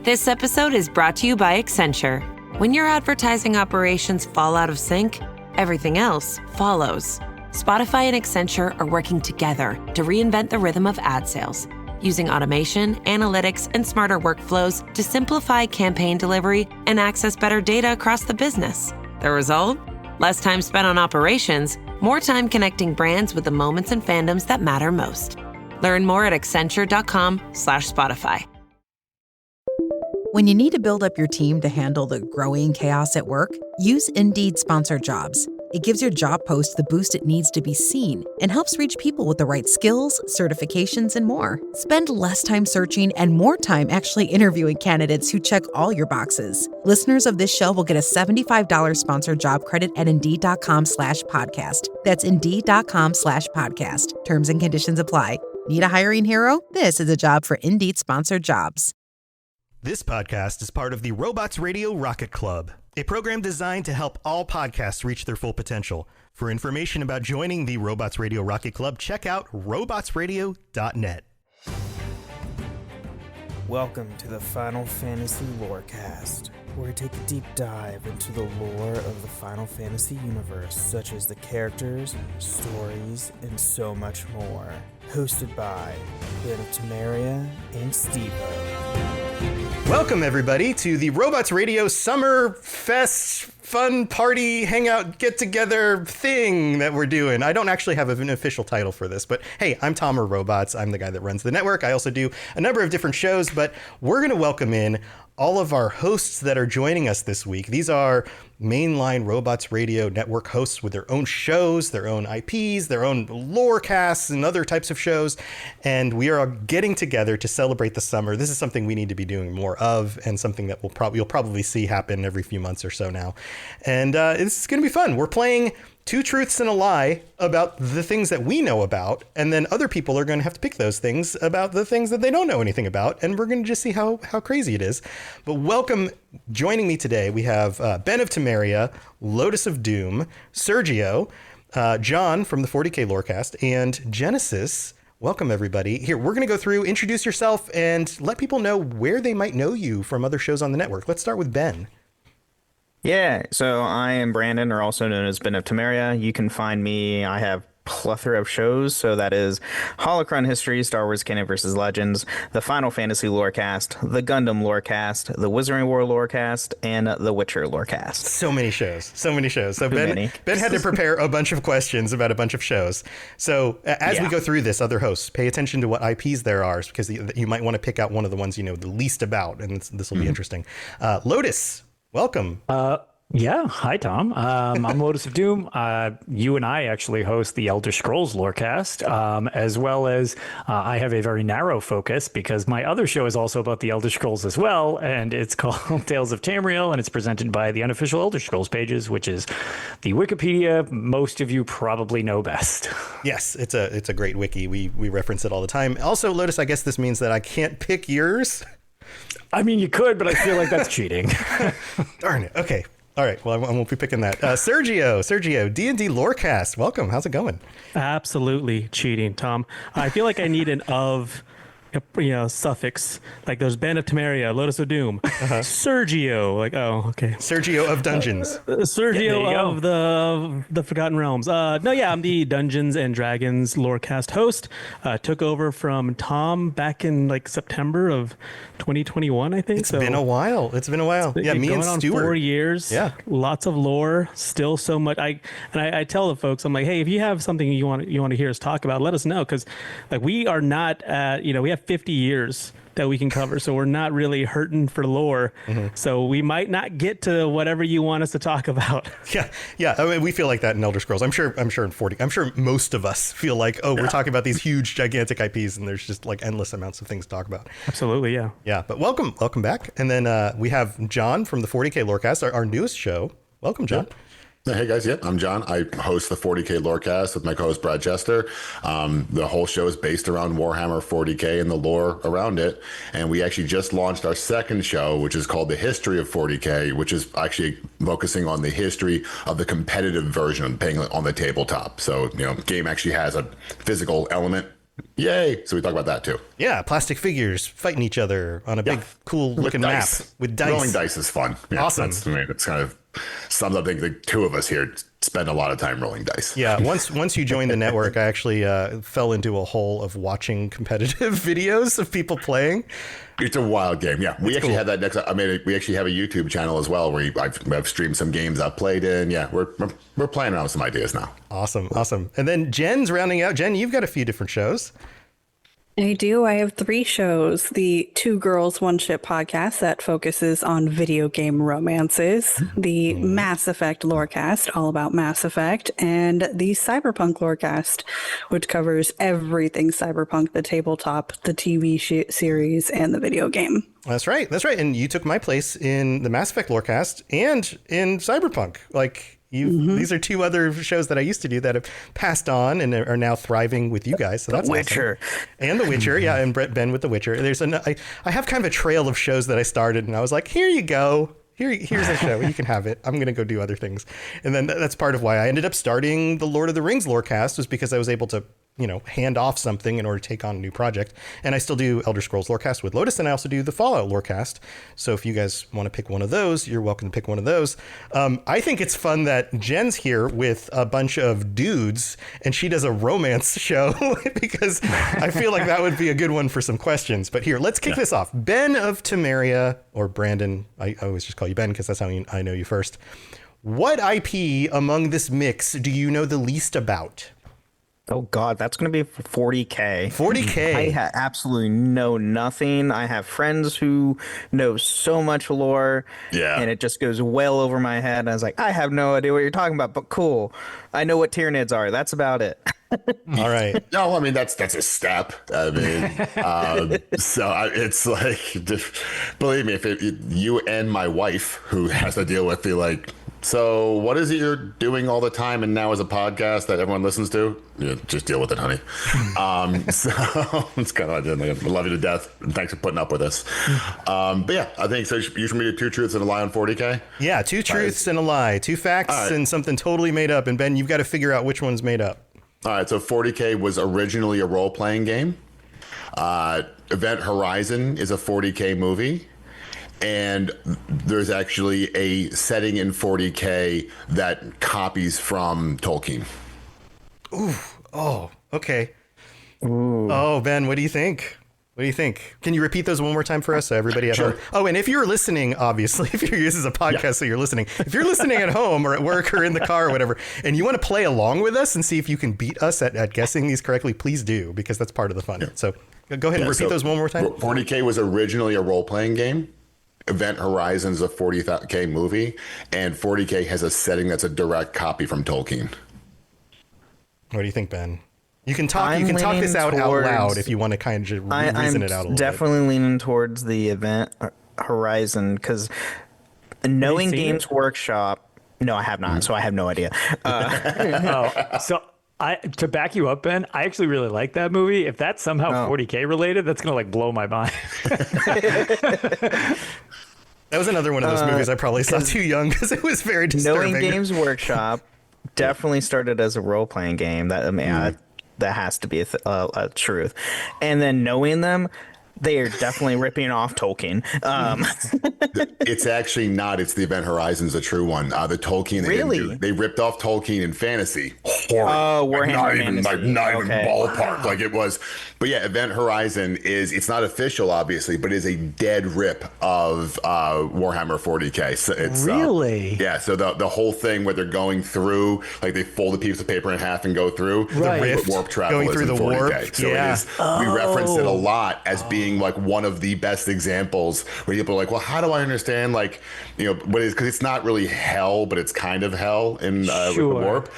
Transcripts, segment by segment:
This episode is brought to you by Accenture. When your advertising operations fall out of sync, everything else follows. Spotify and Accenture are working together to reinvent the rhythm of ad sales, using automation, analytics, and smarter workflows to simplify campaign delivery and access better data across the business. The result? Less time spent on operations, more time connecting brands with the moments and fandoms that matter most. Learn more at accenture.com/Spotify. When you need to build up your team to handle the growing chaos at work, use Indeed Sponsored Jobs. It gives your job post the boost it needs to be seen and helps reach people with the right skills, certifications, and more. Spend less time searching and more time actually interviewing candidates who check all your boxes. Listeners of this show will get a $75 sponsored job credit at Indeed.com/podcast. That's Indeed.com/podcast. Terms and conditions apply. Need a hiring hero? This is a job for Indeed Sponsored Jobs. This podcast is part of the Robots Radio Rocket Club, a program designed to help all podcasts reach their full potential. For information about joining the Robots Radio Rocket Club, check out robotsradio.net. Welcome to the Final Fantasy Lorecast, where we take a deep dive into the lore of the Final Fantasy universe, such as the characters, stories, and so much more. Hosted by Ben of Temeria and Steve-O. Welcome, everybody, to the Robots Radio Summer Fest fun party hangout get-together thing that we're doing. I don't actually have an official title for this, but hey, I'm Tom or Robots. I'm the guy that runs the network. I also do a number of different shows, but we're going to welcome in all of our hosts that are joining us this week. These are mainline Robots Radio Network hosts with their own shows, their own IPs, their own lore casts, and other types of shows. And we are getting together to celebrate the summer. This is something we need to be doing more of, and something that you'll probably see happen every few months or so now. And it's going to be fun. We're playing Two Truths and a Lie about the things that we know about, and then other people are going to have to pick those things about the things that they don't know anything about, and we're going to just see how crazy it is. But welcome, joining me today, we have Ben of Temeria, Lotus of Doom, Sergio, John from the 40K Lorecast, and Genesis. Welcome, everybody. Here, we're going to go through, introduce yourself, and let people know where they might know you from other shows on the network. Let's start with Ben. Yeah, so I am Brandon, or also known as Ben of Temeria. You can find me. I have plethora of shows, so that is Holocron History, Star Wars Canon vs. Legends, the Final Fantasy Lorecast, the Gundam Lorecast, the Wizarding War Lorecast, and the Witcher Lorecast. So many shows. So Ben had to prepare a bunch of questions about a bunch of shows. So as we go through this, other hosts, pay attention to what IPs there are, because you might want to pick out one of the ones you know the least about, and this will be interesting. Lotus, welcome. Yeah. Hi, Tom. I'm Lotus of Doom. You and I actually host the Elder Scrolls Lorecast, as well as I have a very narrow focus because my other show is also about the Elder Scrolls as well, and it's called Tales of Tamriel, and it's presented by the unofficial Elder Scrolls pages, which is the Wikipedia most of you probably know best. Yes, it's a great wiki. We reference it all the time. Also, Lotus, I guess this means that I can't pick yours. I mean, you could, but I feel like that's cheating. Darn it. Okay. All right. Well, I won't be picking that. Sergio, D&D Lorecast. Welcome. How's it going? Absolutely cheating, Tom. I feel like I need an of, suffix. Like there's Ben of Temeria, Lotus of Doom, Sergio. Like, oh, okay. Sergio of Dungeons. Sergio of the Forgotten Realms. I'm the Dungeons and Dragons Lorecast host. Took over from Tom back in like September of 2021, I think. It's been a while. Yeah, me and Stuart. 4 years. Yeah. Lots of lore. Still so much. I tell the folks, I'm like, hey, if you have something you want to hear us talk about, let us know, because like we are not at, we have 50 years that we can cover, so we're not really hurting for lore. So we might not get to whatever you want us to talk about. Yeah. I mean, we feel like that in Elder Scrolls. I'm sure most of us feel like, we're talking about these huge, gigantic IPs, and there's just like endless amounts of things to talk about. Absolutely, yeah. Yeah, but welcome back. And then we have John from the 40K Lorecast, our newest show. Welcome, John. Yep. Hey guys, I'm John. I host the 40K Lorecast with my co-host Brad Jester. The whole show is based around Warhammer 40K and the lore around it. And we actually just launched our second show, which is called The History of 40K, which is actually focusing on the history of the competitive version of playing on the tabletop. So, game actually has a physical element Yay! So we talk about that too. Yeah, plastic figures fighting each other on a big, cool looking map with dice. Rolling dice is fun. Yeah, Awesome. It's kind of sums up. I think the two of us here spend a lot of time rolling dice. Yeah, once you joined the network, I actually fell into a hole of watching competitive videos of people playing. It's a wild game. Yeah, we actually had that next. We actually have a YouTube channel as well where I've streamed some games I've played in. Yeah, we're playing around with some ideas now. Awesome. And then Jen's rounding out. Jen, you've got a few different shows. I do. I have 3 shows. The Two Girls, One Ship podcast that focuses on video game romances, the Mass Effect Lorecast, all about Mass Effect, and the Cyberpunk Lorecast, which covers everything Cyberpunk, the tabletop, the TV series, and the video game. That's right. And you took my place in the Mass Effect Lorecast and in Cyberpunk. These are 2 other shows that I used to do that have passed on and are now thriving with you guys. So that's The Witcher. Awesome. And The Witcher, yeah, and Ben with The Witcher. I have kind of a trail of shows that I started, and I was like, here you go. Here's a show. You can have it. I'm going to go do other things. And then that's part of why I ended up starting the Lord of the Rings Lorecast, was because I was able to, hand off something in order to take on a new project. And I still do Elder Scrolls Lorecast with Lotus, and I also do the Fallout Lorecast. So if you guys want to pick one of those, you're welcome to pick one of those. I think it's fun that Jen's here with a bunch of dudes, and she does a romance show because I feel like that would be a good one for some questions. But here, let's kick this off. Ben of Temeria, or Brandon, I always just call you Ben because that's how I know you first. What IP among this mix do you know the least about? Oh God, that's going to be 40K. 40K. I absolutely know nothing. I have friends who know so much lore, and it just goes well over my head. I was like, I have no idea what you're talking about, but cool. I know what Tyranids are. That's about it. All right. No, I mean that's a step. I mean, it's like, believe me, if you and my wife, who has to deal with so what is it you're doing all the time and now as a podcast that everyone listens to? Yeah, just deal with it, honey. So it's kind of like, I love you to death, and thanks for putting up with us. But yeah, I think so. You should do 2 truths and a lie on 40K. Yeah, 2 truths and a lie, 2 facts and something totally made up. And Ben, you've got to figure out which one's made up. All right, so 40K was originally a role-playing game. Event Horizon is a 40K movie. And there's actually a setting in 40K that copies from Tolkien. Ooh. Oh, okay. Ooh. Oh, Ben, what do you think? Can you repeat those one more time for us so everybody at home? Oh, and if you're listening, obviously, this is a podcast, so you're listening. If you're listening at home or at work or in the car or whatever, and you want to play along with us and see if you can beat us at guessing these correctly, please do, because that's part of the fun. Yeah. So go ahead and repeat those one more time. 40K was originally a role-playing game. Event Horizon is a 40K movie, and 40K has a setting that's a direct copy from Tolkien. What do you think, Ben? You can talk. You can talk this out loud if you want to kind of reason it out a little bit. I'm definitely leaning towards the Event Horizon because knowing Games Workshop. No, I have not, so I have no idea. To back you up, Ben, I actually really like that movie. If that's somehow 40K related, that's gonna blow my mind. That was another one of those movies I probably saw too young because it was very disturbing. Knowing Games Workshop definitely started as a role-playing game. That has to be a truth. And then knowing them, they are definitely ripping off Tolkien. It's actually not. It's the Event Horizon's a true one. The Tolkien, they ripped off Tolkien in fantasy. Horrid. Oh, Warhammer not even ballpark like it was. But yeah, Event Horizon it's not official, obviously, but is a dead rip of Warhammer 40K. So it's really? Yeah. So the whole thing where they're going through, like they fold a piece of paper in half and go through. The rift, warp travel going through the 40K. warp. So it is. We reference it a lot as being like one of the best examples where people are like, well, how do I understand what it is? Because it's not really hell, but it's kind of hell in with the warp.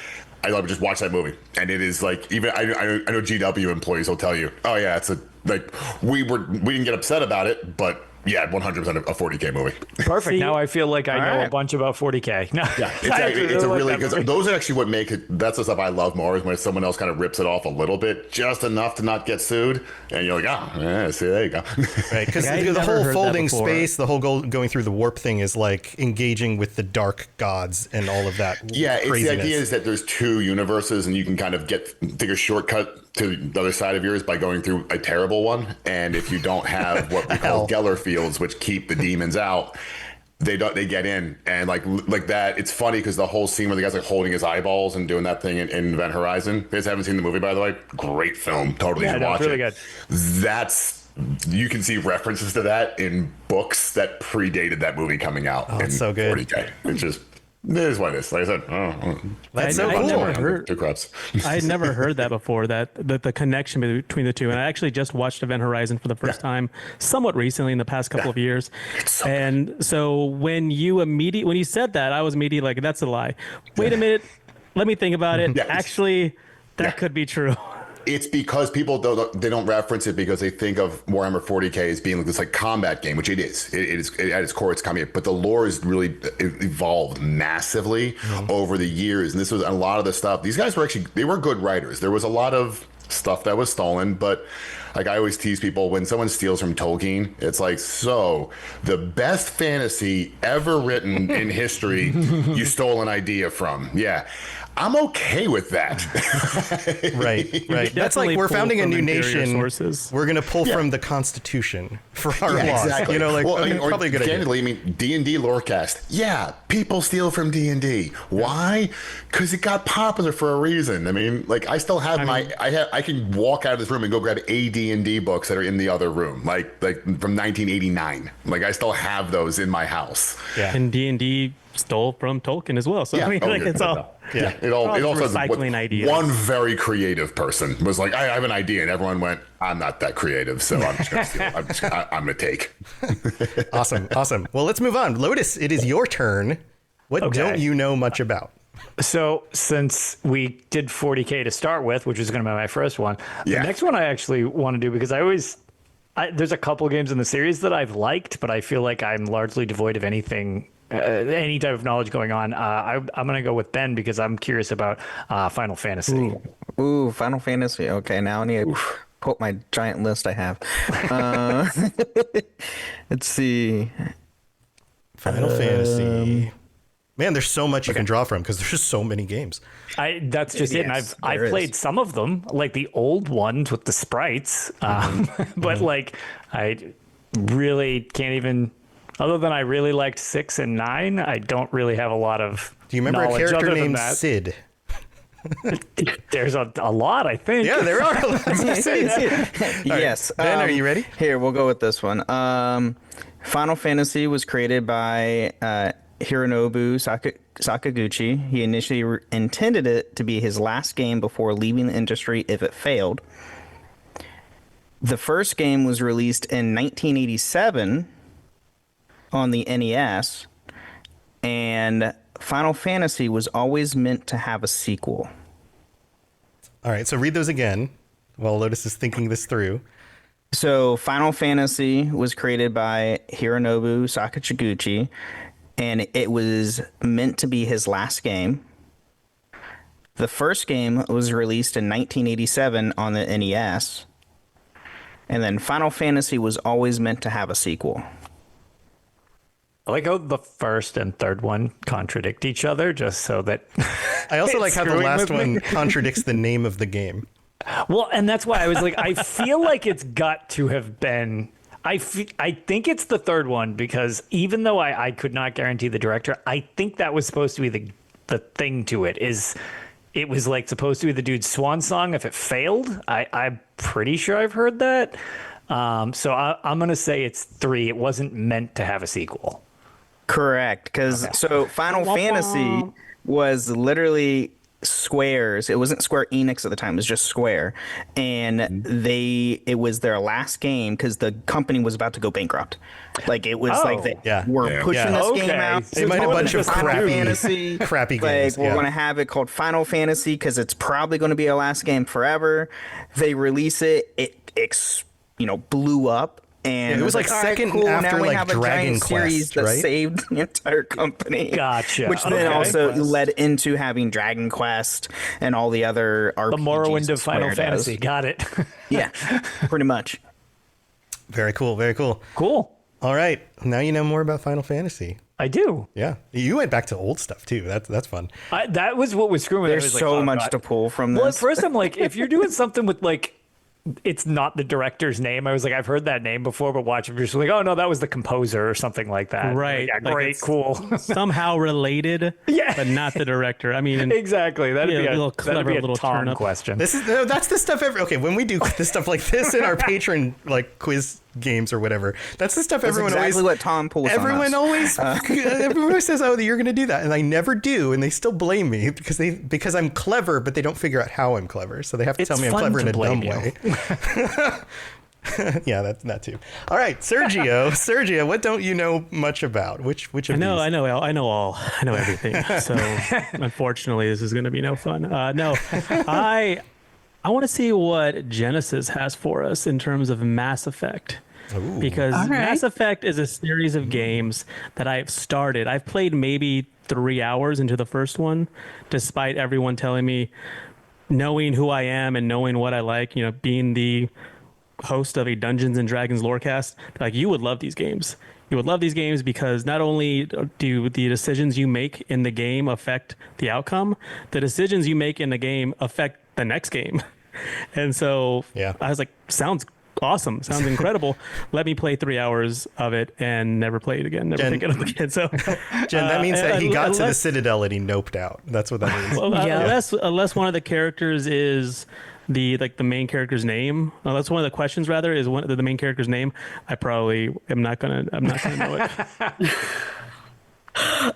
I love just watch that movie, and it is like even I know GW employees will tell you, oh yeah, it's we didn't get upset about it, but yeah, 100% a 40K movie. Perfect. Now I feel like I know a bunch about 40K. No, yeah, it's a really because those are actually what make it. That's the stuff I love more is when someone else kind of rips it off a little bit, just enough to not get sued, and you're like, see, there you go. Right, because the whole folding space, the whole going through the warp thing is like engaging with the dark gods and all of that. Yeah, craziness. The idea is that there's 2 universes, and you can kind of take a shortcut to the other side of yours by going through a terrible one. And if you don't have what we call Geller fields, which keep the demons out, they get in. And like that, it's funny because the whole scene where the guy's like holding his eyeballs and doing that thing in Event Horizon. You guys haven't seen the movie, by the way? Great film. Totally should watch really it. Good. You can see references to that in books that predated that movie coming out. Oh, it's so good. 40K. It's just, it is what it is. Like I said, That's so I cool. never heard. Two craps. I had never heard that before. That the connection between the two, and I actually just watched Event Horizon for the first time, somewhat recently in the past couple of years. And so when you said that, I was immediately like, "That's a lie." Wait a minute, let me think about it. Yes. Actually, that could be true. It's because people don't reference it because they think of Warhammer 40K as being like this like combat game, which it is. It is at its core, it's combat, but the lore has really evolved massively over the years. And this was a lot of the stuff. These guys were good writers. There was a lot of stuff that was stolen, but like I always tease people, when someone steals from Tolkien, it's like, so the best fantasy ever written in history, you stole an idea from. Yeah. I'm okay with that. Right. That's like we're founding a new nation. Sources. We're going to pull from the Constitution for our laws. Exactly. You know, like probably a good idea. Candidly, I mean, D&D Lorecast. Yeah, people steal from D&D. Why? Because it got popular for a reason. I mean, like I still have I can walk out of this room and go grab a D&D books that are in the other room, like from 1989. Like I still have those in my house. Yeah. And D&D stole from Tolkien as well. So I mean, it's all. Yeah, it also recycling ideas. One very creative person was like, I have an idea, and everyone went, I'm not that creative, so I'm just gonna steal. I'm gonna take. Awesome. Well, let's move on. Lotus, it is your turn. What don't you know much about? So since we did 40K to start with, which is going to be my first one, the next one I actually want to do because there's a couple games in the series that I've liked, but I feel like I'm largely devoid of anything. Any type of knowledge going on. I'm going to go with Ben because I'm curious about Final Fantasy. Ooh, Final Fantasy. Okay, now I need to pull up my giant list I have. Let's see. Final Fantasy. Man, there's so much you can draw from because there's just so many games. That's just it. And I've played some of them, like the old ones with the sprites. But like, I really can't even... Other than I really liked 6 and 9, I don't really have a lot of. Do you remember a character named Sid? There's a lot, I think. Yeah, there are a lot. Yes. Ben, are you ready? Here, we'll go with this one. Final Fantasy was created by Hironobu Sakaguchi. He initially intended it to be his last game before leaving the industry if it failed. The first game was released in 1987 on the NES, and Final Fantasy was always meant to have a sequel. All right, so read those again while Lotus is thinking this through. So Final Fantasy was created by Hironobu Sakaguchi, and it was meant to be his last game. The first game was released in 1987 on the NES, and then Final Fantasy was always meant to have a sequel. I like how the first and third one contradict each other, just so that. I also like how the last one contradicts the name of the game. Well, and that's why I was like, I feel like it's got to have been. I think it's the third one because even though I could not guarantee the director, I think that was supposed to be the thing to it. It was like supposed to be the dude's swan song if it failed. I'm pretty sure I've heard that. So I'm going to say it's 3. It wasn't meant to have a sequel. Correct, because so Final Fantasy was literally Square's. It wasn't Square Enix at the time. It was just Square, and it was their last game because the company was about to go bankrupt. Like it was like they were pushing this game out. They might have a bunch of Final Fantasy, crappy games. Like, we're going to have it called Final Fantasy because it's probably going to be our last game forever. They release it. It blew up. And it was like second after now we like have Dragon a giant series Quest, that right? saved the entire company. Gotcha. Which then also led into having Dragon Quest and all the other RPGs. The Morrowind of Final Fantasy. Got it. Yeah, pretty much. Very cool. Very cool. Cool. All right. Now you know more about Final Fantasy. I do. Yeah. You went back to old stuff too. That's fun. That was what was screwing me. There's so much to pull from this. Well, at first I'm like, if you're doing something with like, it's not the director's name. I was like, I've heard that name before, but watch it. You're just like, oh no, that was the composer or something like that. Right. Like, yeah, Like great, it's cool. somehow related, Yeah. but not the director. I mean, Exactly. That'd be a little clever that'd be a little Tom turn up. question. That's the stuff. Okay, when we do the stuff like this in our patron like quiz games or whatever, that's the stuff That's everyone exactly always. what Tom pulls Everyone on us. everyone always says, "Oh, you're going to do that," and I never do, and they still blame me because I'm clever, but they don't figure out how I'm clever, so they have to It's tell me I'm fun clever in to a dumb blame way. Yeah, that too. All right, Sergio, what don't you know much about? Which of these? I know everything. So unfortunately, this is going to be no fun. No, I want to see what Genesis has for us in terms of Mass Effect. Ooh. Because All right. Mass Effect is a series of games that I've started. I've played maybe 3 hours into the first one, despite everyone telling me, knowing who I am and knowing what I like, being the host of a Dungeons and Dragons lorecast, like, you would love these games. You would love these games because not only do the decisions you make in the game affect the outcome, the decisions you make in the game affect the next game. And so Yeah. I was like, sounds awesome. Sounds incredible. Let me play 3 hours of it and never play it again. Never pick it up again. So, Jen, that means that he got to the unless- Citadel and he noped out. That's what that means. well, Yeah. unless one of the characters is the main character's name. That's one of the questions. Rather, is one the main character's name. I probably am not gonna know it.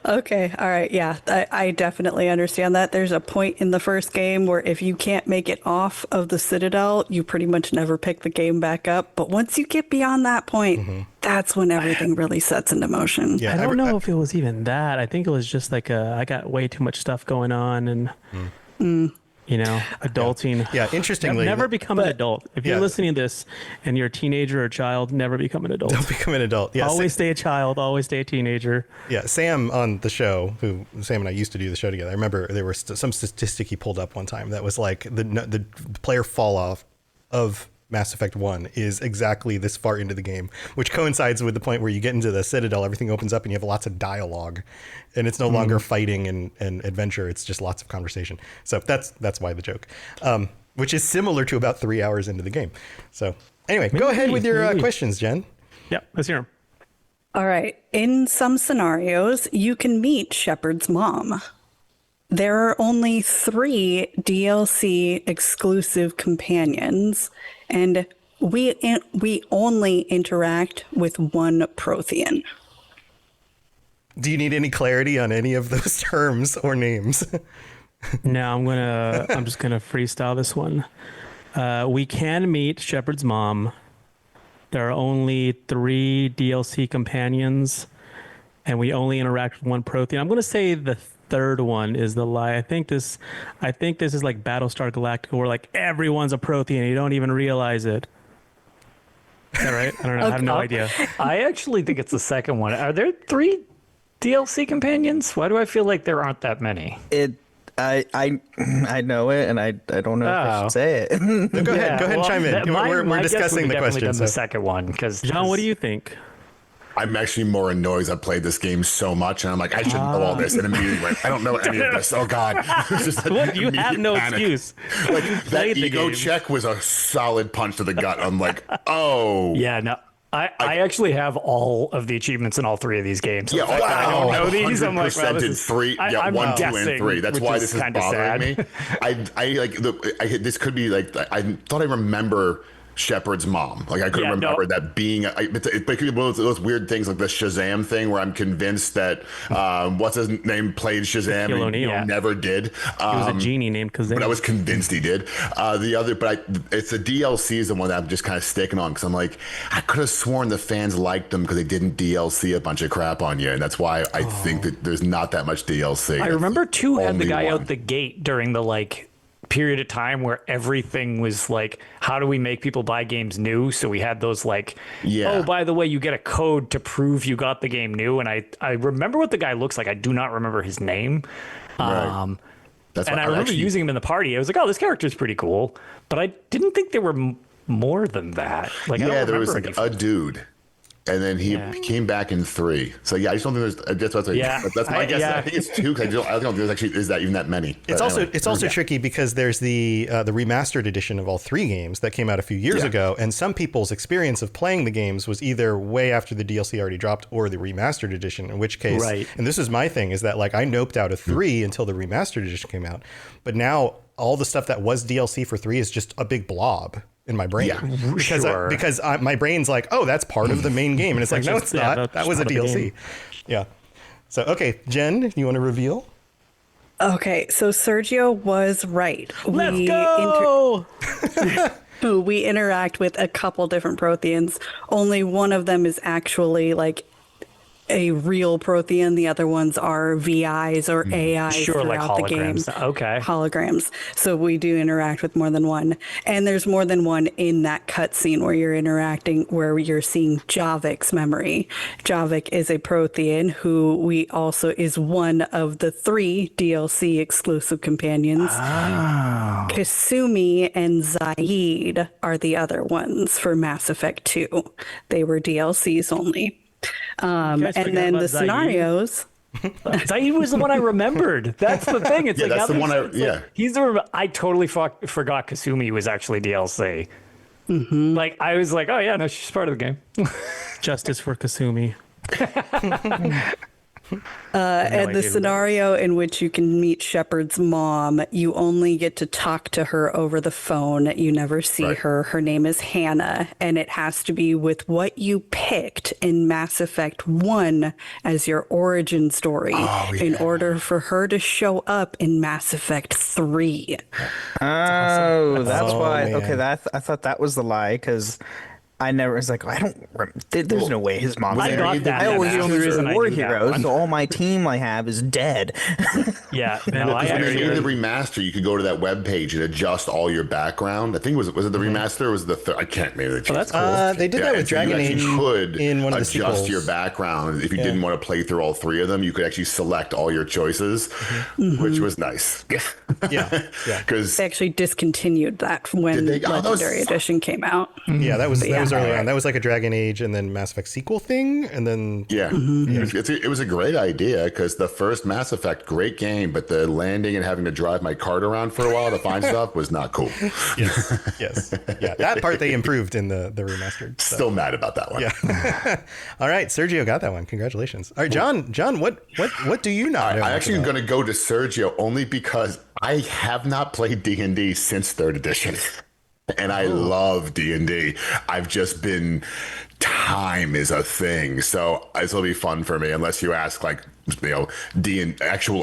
Okay, all right, yeah, I definitely understand that. There's a point in the first game where if you can't make it off of the Citadel, you pretty much never pick the game back up. But once you get beyond that point, that's when everything really sets into motion. Yeah, I don't know if it was even that. I think it was just like I got way too much stuff going on and. Adulting. Yeah, interestingly, never become an adult. If Yeah. you're listening to this and you're a teenager or a child, never become an adult. Don't become an adult. Yeah, Always stay a child. Always stay a teenager. Yeah, Sam on the show, Sam and I used to do the show together. I remember there was some statistic he pulled up one time that was like the player fall off of Mass Effect 1 is exactly this far into the game, which coincides with the point where you get into the Citadel, everything opens up and you have lots of dialogue, and it's no longer fighting and adventure. It's just lots of conversation. So that's why the joke, which is similar to about 3 hours into the game. So anyway, go ahead with your questions, Jen. Yep, let's hear 'em. All right. In some scenarios, you can meet Shepard's mom. There are only 3 DLC exclusive companions, and we only interact with one Prothean. Do you need any clarity on any of those terms or names? No, I'm just gonna freestyle this one. We can meet Shepard's mom. There are only 3 DLC companions, and we only interact with one Prothean. I'm gonna say the third one is the lie. I think this is like Battlestar Galactica, where like everyone's a Prothean, you don't even realize it. Is that right? I don't know. I have no idea. I actually think it's the second one. Are there 3 DLC companions? Why do I feel like there aren't that many? I know it, and I don't know if I should say it. No, go ahead and chime in. We're discussing the question. The second one, because John, what do you think? I'm actually more annoyed as I played this game so much, and I'm like, I should know all this. And immediately went, I don't know any of this. Oh God! It's just an What? You have immediate no panic. excuse. Like You that played the ego game. check was a solid punch to the gut. I'm like, oh Yeah, no. I actually have all of the achievements in all 3 of these games. So yeah, the fact that I don't know these. I'm like, 100% well, this in is 3. Yeah, I'm 1, 2, and guessing, 3. That's which why is this is kinda bothering sad. me. I like this could be like I thought I remember Shepard's mom. Like I couldn't remember that being. It could be one of those weird things like the Shazam thing, where I'm convinced that what's his name played Shazam Shaquille and he O'Neal. never did. He was a genie named Kazam. But I was convinced he did. It's the DLC is the one that I'm just kind of sticking on because I'm like, I could have sworn the fans liked them because they didn't DLC a bunch of crap on you, and that's why I think that there's not that much DLC. I remember 2 had the only guy one. out the gate during the period of time where everything was like, how do we make people buy games new? So we had those oh, by the way, you get a code to prove you got the game new. And I remember what the guy looks like. I do not remember his name. Right. That's And why I remember actually, using him in the party. I was like, oh, this character's pretty cool. But I didn't think there were more than that. I don't there was remember like a dude. and then he came back in 3. So yeah, I just don't think there's. That's what that's my guess. I think it's 2 because I don't think there's actually is that even that many. It's also tricky because there's the remastered edition of all 3 games that came out a few years ago, and some people's experience of playing the games was either way after the DLC already dropped or the remastered edition. In which case, and this is my thing, is that like I noped out of 3 until the remastered edition came out, but now all the stuff that was DLC for 3 is just a big blob in my brain because my brain's like, oh, that's part of the main game, and it's like, no, it's not. That was a DLC. Yeah. So okay, Jen, you want to reveal? Okay, so Sergio was right. Let's go. We interact with a couple different Protheans. Only one of them is actually like a real Prothean. The other ones are VIs or AIs throughout like the game. Okay. Holograms. So we do interact with more than one. And there's more than one in that cutscene where you're interacting, where you're seeing Javik's memory. Javik is a Prothean who we also is one of the 3 DLC exclusive companions. Oh. Kasumi and Zaid are the other ones for Mass Effect 2. They were DLCs only. And then the scenarios. Zaid was the one I remembered. That's the thing. It's that's the one. He's the. I totally forgot Kasumi was actually DLC. Like I was like, oh yeah, no, she's part of the game. Justice for Kasumi. And the scenario in which you can meet Shepard's mom, you only get to talk to her over the phone. You never see her. Her name is Hannah, and it has to be with what you picked in Mass Effect 1 as your origin story in order for her to show up in Mass Effect 3. Oh, that's why. Man. Okay, I thought that was the lie because I never was like, I don't. There's no way his mom's there. I always choose war heroes, so all my team I have is dead. Yeah, when they made the remaster, you could go to that web page and adjust all your background. I think was it the remaster? Or was it the I can't maybe. That's cool. They did that with Dragon Age. You could in one of the adjust sequels. your background if you didn't want to play through all 3 of them. You could actually select all your choices, which was nice. Because they actually discontinued that when Legendary Edition came out. Yeah, that was early on. That was like a Dragon Age and then Mass Effect sequel thing, and then it was a great idea because the first Mass Effect, great game, but the landing and having to drive my cart around for a while to find stuff was not cool. Yes, yeah, that part they improved in the remastered. So. Still mad about that one. Yeah. All right, Sergio got that one. Congratulations. All right, John, what do you not know? I'm actually going to go to Sergio only because I have not played D&D since 3rd edition. And I love D&D. I've just been, time is a thing. So this will be fun for me unless you ask actual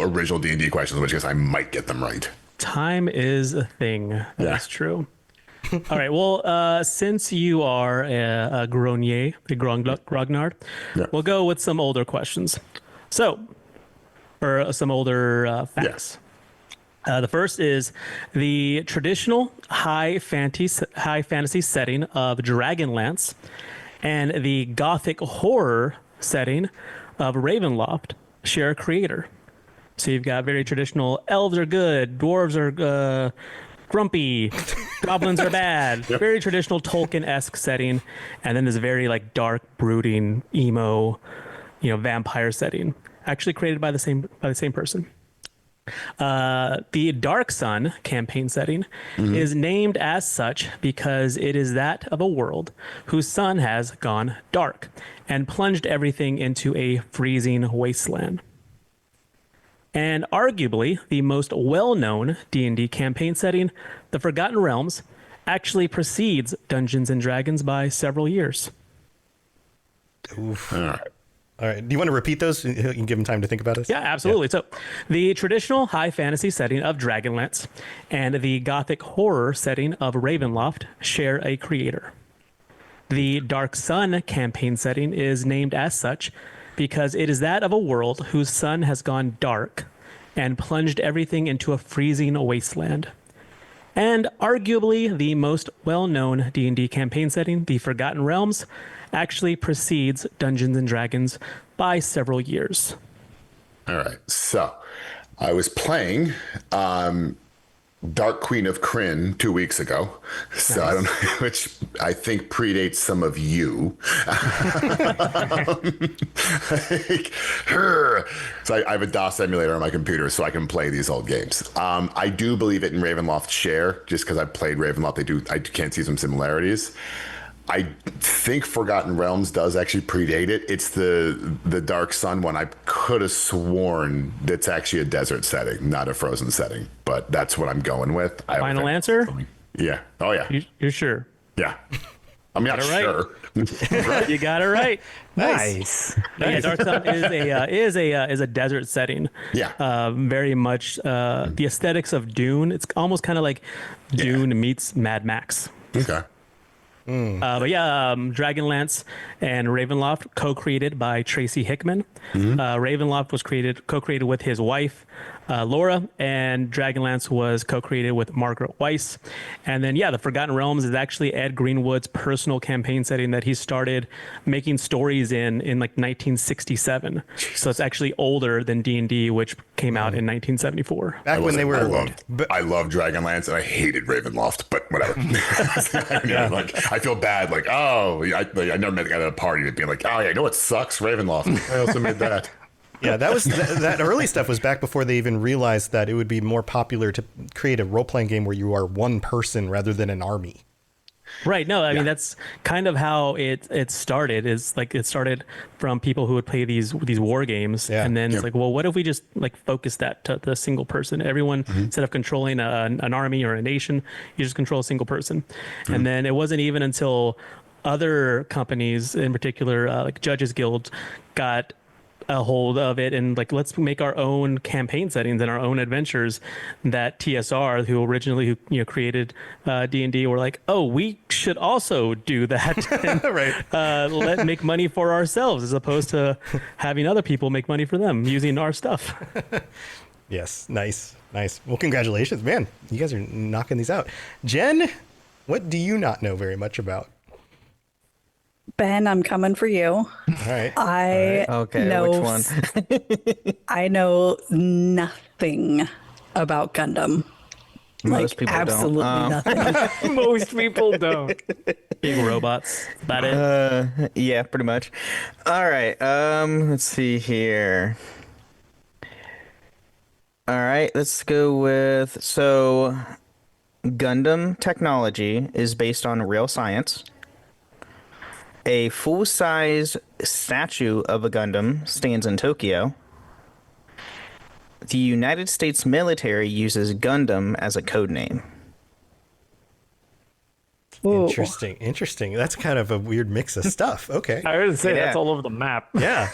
original D&D questions, in which case I might get them right. Time is a thing. That's true. All right. Well, since you are a Grenier, a Grognard, we'll go with some older questions. Or some older facts. Yes. The first is the traditional high fantasy setting of Dragonlance and the gothic horror setting of Ravenloft share a creator. So you've got very traditional elves are good, dwarves are grumpy, goblins are bad. Very traditional Tolkien-esque setting, and then this very like dark, brooding, emo, vampire setting, actually created by the same person. The Dark Sun campaign setting is named as such because it is that of a world whose sun has gone dark and plunged everything into a freezing wasteland. And arguably the most well-known D&D campaign setting, the Forgotten Realms, actually precedes Dungeons & Dragons by several years. Oof. All right. Do you want to repeat those? You can give them time to think about it. Yeah, absolutely. Yeah. So the traditional high fantasy setting of Dragonlance and the gothic horror setting of Ravenloft share a creator. The Dark Sun campaign setting is named as such because it is that of a world whose sun has gone dark and plunged everything into a freezing wasteland. And arguably the most well-known D&D campaign setting, the Forgotten Realms, actually precedes Dungeons & Dragons by several years. All right. So I was playing Dark Queen of Krynn 2 weeks ago. So I don't know, which I think predates some of you. So I have a DOS emulator on my computer so I can play these old games. I do believe it in Ravenloft share, just because I've played Ravenloft. I can't see some similarities. I think Forgotten Realms does actually predate it. It's the Dark Sun one. I could have sworn that's actually a desert setting, not a frozen setting. But that's what I'm going with. Final answer? Yeah. Oh yeah. You're sure? Yeah. I'm not sure. You got it right. Nice. Yeah, Dark Sun is a desert setting. Yeah. Very much the aesthetics of Dune. It's almost kind of like Dune meets Mad Max. Okay. But yeah, Dragonlance and Ravenloft co-created by Tracy Hickman. Ravenloft was co-created with his wife, Laura, and Dragonlance was co-created with Margaret Weiss. And then, yeah, the Forgotten Realms is actually Ed Greenwood's personal campaign setting that he started making stories in like 1967. So it's actually older than D&D, which came out in 1974. Back when they were... I love Dragonlance and I hated Ravenloft, but whatever. I feel bad. Like, I never met the guy at a party being like, oh yeah, you know what sucks? Ravenloft. I also made that. Yeah, that was that early stuff was back before they even realized that it would be more popular to create a role-playing game where you are one person rather than an army. Right. No, I mean, that's kind of how it started. Is like it started from people who would play these war games, and then it's like, well, what if we just like focus that to the single person? Everyone, instead of controlling an army or a nation, you just control a single person. And then it wasn't even until other companies, in particular, like Judges Guild, got a hold of it and like, let's make our own campaign settings and our own adventures, that TSR, who originally created D&D, were like, oh, we should also do that and let make money for ourselves as opposed to having other people make money for them using our stuff. Yes, nice. Well, congratulations, man. You guys are knocking these out. Jen, what do you not know very much about? Ben, I'm coming for you. All right. Okay, know, which one? I know nothing about Gundam. Most people absolutely don't. Nothing. Most people don't. Big robots. About it. Yeah, pretty much. All right. Let's see here. All right, let's go with Gundam technology is based on real science. A full-size statue of a Gundam stands in Tokyo. The United States military uses Gundam as a code name. Interesting. That's kind of a weird mix of stuff. Okay. I would say that's all over the map. Yeah.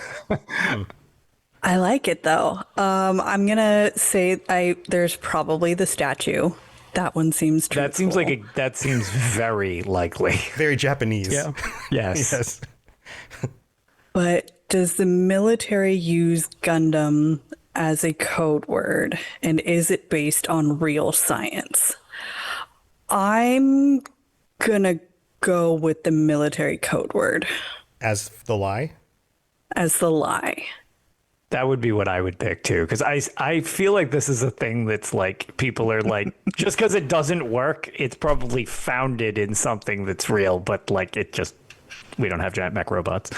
I like it though. I'm gonna say there's probably the statue. That one seems truthful. That seems very likely. Very Japanese. Yeah. Yes. Yes. But does the military use Gundam as a code word? And is it based on real science? I'm gonna go with the military code word. As the lie? As the lie. That would be what I would pick too, because I feel like this is a thing that's like people are like, just because it doesn't work, it's probably founded in something that's real, but like we don't have giant mech robots.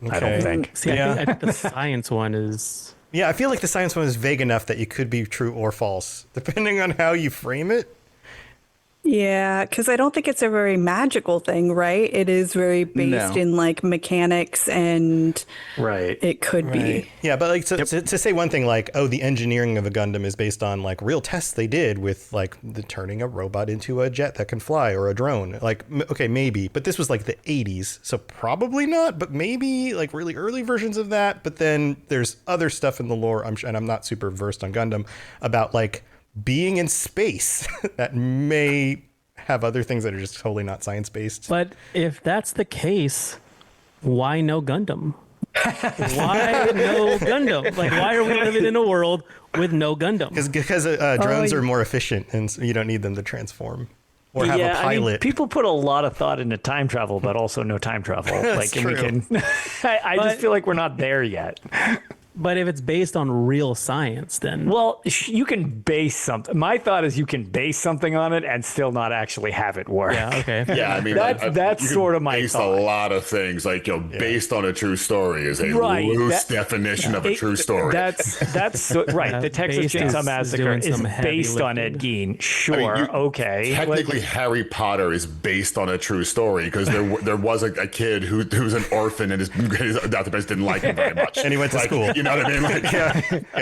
Okay. I don't think. See, I think the science one is. Yeah, I feel like the science one is vague enough that it could be true or false, depending on how you frame it. Yeah, because I don't think it's a very magical thing, right? It is very based in like mechanics, and it could be. Yeah, but like to say one thing like, oh, the engineering of a Gundam is based on like real tests they did with like the turning a robot into a jet that can fly or a drone. Like, okay, maybe, but this was like the 80s, so probably not, but maybe like really early versions of that. But then there's other stuff in the lore, and I'm not super versed on Gundam, about like being in space that may have other things that are just totally not science-based. But if that's the case, why no Gundam? Why no Gundam? Like, why are we living in a world with no Gundam? Because drones are more efficient, and so you don't need them to transform or have a pilot. I mean, people put a lot of thought into time travel, but also no time travel. That's true. I just feel like we're not there yet. But if it's based on real science, then Well, you can base something. My thought is you can base something on it and still not actually have it work. yeah, okay. Yeah, I mean, That's you can sort of my base thought. a lot of things. Like, based on a true story is a Right, loose that- definition of a true story. Right. The Texas Based Chainsaw is Massacre doing is some heavy based on lifting. Ed Gein. Sure. I mean, Okay. Technically, Harry Potter is based on a true story because there was a kid who's an orphan and his database didn't like him very much, And he went to school. You know what I mean? Like,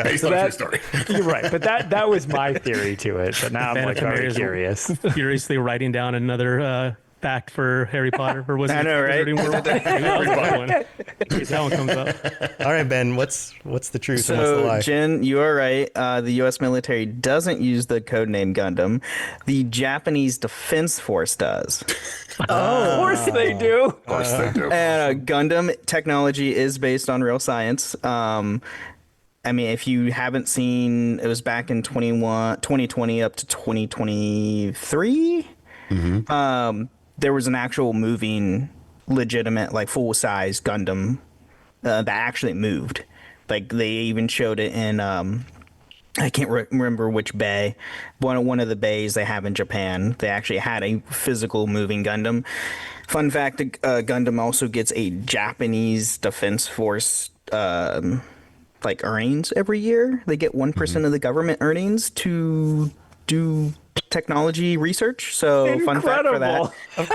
based on a true story. You're right, but that was my theory to it. But now I'm Phantom like very Menace. curious. Furiously writing down another fact for Harry Potter for Wizarding I know, right? World. That one comes up. All right, Ben, what's the truth and what's the So, lie? Jen, you are right. The U.S. military doesn't use the codename Gundam. The Japanese Defense Force does. Of course they do. Of course they do. And Gundam technology is based on real science. I mean, if you haven't seen, it was back in 2020 up to 2023. There was an actual moving, legitimate, like full-size Gundam that actually moved. Like they even showed it in I can't remember which bay. One of the bays they have in Japan. They actually had a physical moving Gundam. Fun fact: Gundam also gets a Japanese Defense Force like earnings every year. They get 1% of the government earnings to do technology research. So fun fact for that. Incredible. Of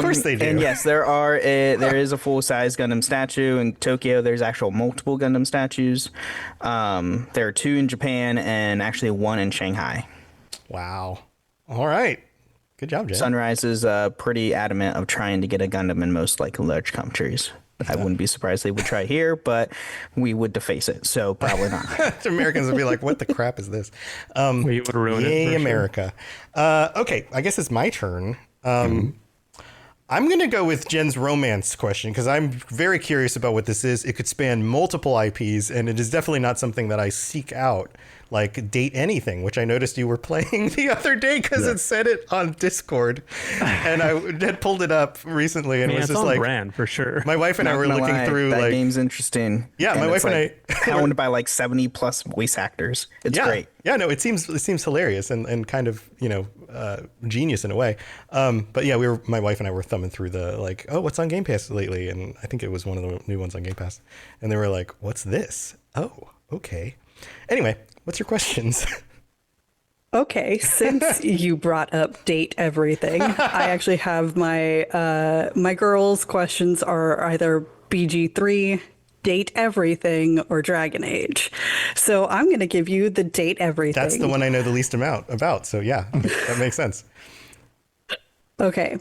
course they do. And yes, there is a full-size Gundam statue in Tokyo. There's actual multiple Gundam statues. There are 2 in Japan and actually 1 in Shanghai. Wow. All right. Good job, Jen. Sunrise is pretty adamant of trying to get a Gundam in most like large countries. I wouldn't be surprised they would try here, but we would deface it, so probably not. Americans would be like, what the crap is this? We would ruin it. Yay, for sure. America. Okay, I guess it's my turn. I'm going to go with Jen's romance question because I'm very curious about what this is. It could span multiple IPs, and it is definitely not something that I seek out, like Date Anything, which I noticed you were playing the other day because it said it on Discord. And I had pulled it up recently, and Man, it was it's just on like, brand for sure. my wife and I Not were gonna looking lie, through, that like, game's interesting. Yeah, my it's, wife and like, pounded by like 70 plus voice actors. It's great. Yeah, no, it seems hilarious and kind of, genius in a way. But yeah, my wife and I were thumbing through the like, oh, what's on Game Pass lately? And I think it was one of the new ones on Game Pass. And they were like, what's this? Oh, okay. Anyway, what's your questions? Okay, since you brought up Date Everything, I actually have my girls' questions are either BG3, Date Everything, or Dragon Age. So I'm going to give you the Date Everything. That's the one I know the least amount about. So yeah, that makes sense. Okay.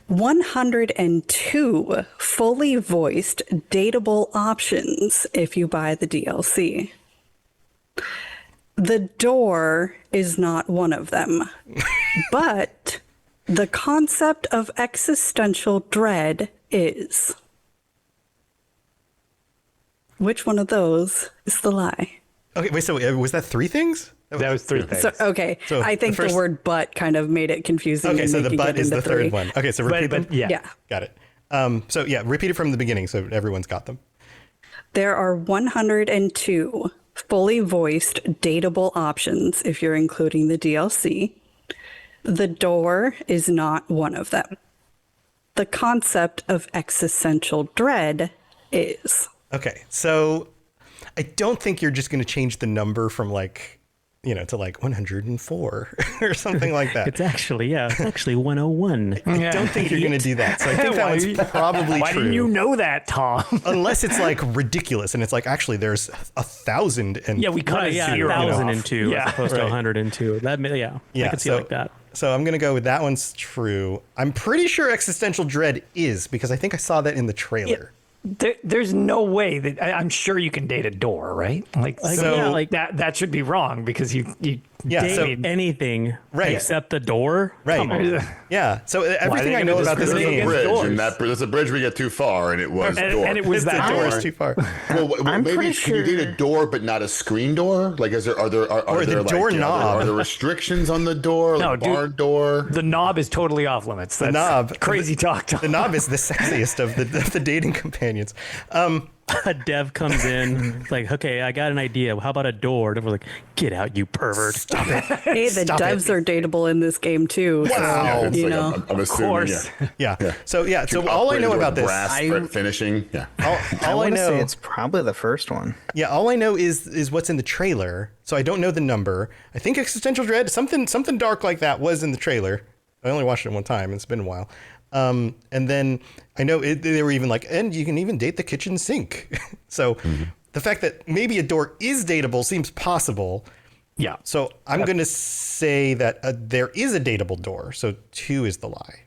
102 fully voiced dateable options if you buy the DLC. The Door is not one of them, but the concept of existential dread is. Which one of those is the lie? Okay, wait, so was that 3 things? That was 3 things. So, okay, So I think the first- the word but kind of made it confusing. Okay, and so the making butt it is into the third 3. one. Okay, so repeat them? But yeah. Yeah. Got it. So yeah, repeat it from the beginning so everyone's got them. There are 102 fully voiced dateable options if you're including the DLC. The Door is not one of them. The concept of existential dread is. Okay, so I don't think you're just going to change the number from like, to like 104 or something like that. It's actually 101. I don't think you're going to do that. So I think that one's probably Why true. didn't you know that, Tom? Unless it's like ridiculous and it's like, actually, there's 1,000 and Yeah, we cut a Yeah, zero 1,002 off. as opposed to Right. 102. That I could see so, like that. So I'm going to go with that one's true. I'm pretty sure existential dread is because I think I saw that in the trailer. There's no way that I'm sure you can date a door, right? Like, So- yeah, like that should be wrong because you Yeah, date so anything Right. except the door. Right. Come on. yeah. So everything they I know gonna about this discriminate game, against Bridge, doors? and there's a bridge we get too far, and it was door. and it was the that door door. is too far. Well, I'm maybe pretty can you get a sure- door but not a screen door? Like, are there Or the like, doorknob. Are there restrictions on the door? No, Like dude. barn door. The knob is totally off limits. That's knob. crazy talk. Tom. The knob is the sexiest of the dating companions. a dev comes in, it's like, okay, I got an idea. How about a door? And we're like, get out, you pervert. Stop it. Hey, the devs are dateable in this game too. Wow. So, you know. I'm assuming. Yeah. So all I know about this, brass finishing. Yeah. all I wanna know, say it's probably the first one. yeah, all I know is what's in the trailer. So I don't know the number. I think Existential Dread, something dark like that was in the trailer. I only watched it one time. It's been a while. And then I know they were even like, and you can even date the kitchen sink. So the fact that maybe a door is dateable seems possible. Yeah. So I'm going to say that there is a dateable door. So 2 is the lie.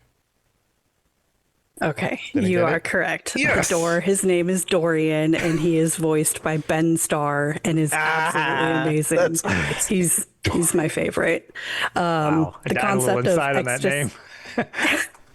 Okay, Did I you get are it? correct. Yes. The door, his name is Dorian, and he is voiced by Ben Starr, and is absolutely amazing. He's my favorite. Wow. The I had a little concept of insight on that name.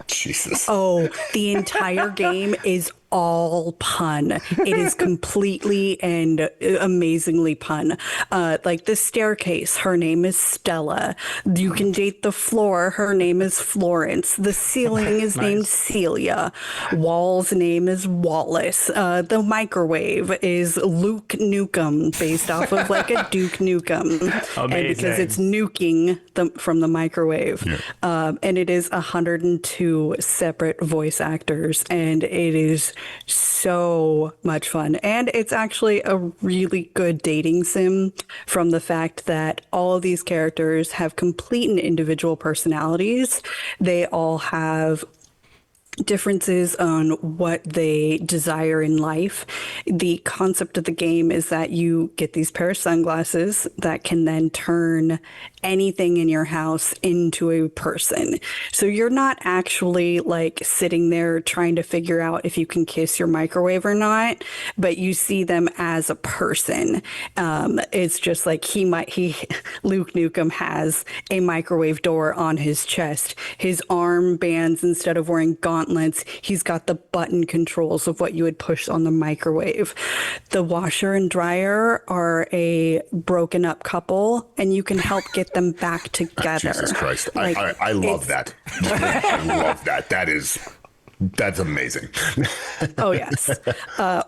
Jesus. Oh, the entire game is all pun. It is completely and amazingly pun. Like the staircase, her name is Stella. You can date the floor, her name is Florence. The ceiling is named Celia. Wall's name is Wallace. The microwave is Luke Nukem, based off of like a Duke Nukem. And because it's nuking from the microwave. And it is 102 separate voice actors, and it is so much fun. And it's actually a really good dating sim from the fact that all of these characters have complete and individual personalities. They all have differences on what they desire in life. The concept of the game is that you get these pair of sunglasses that can then turn anything in your house into a person. So you're not actually like sitting there trying to figure out if you can kiss your microwave or not, but you see them as a person. It's just like Luke Nukem has a microwave door on his chest. His arm bands, instead of wearing gauntlets, he's got the button controls of what you would push on the microwave. The washer and dryer are a broken up couple, and you can help get them back together. Jesus Christ. Like, I love that. I love that. That's amazing. Oh, yes.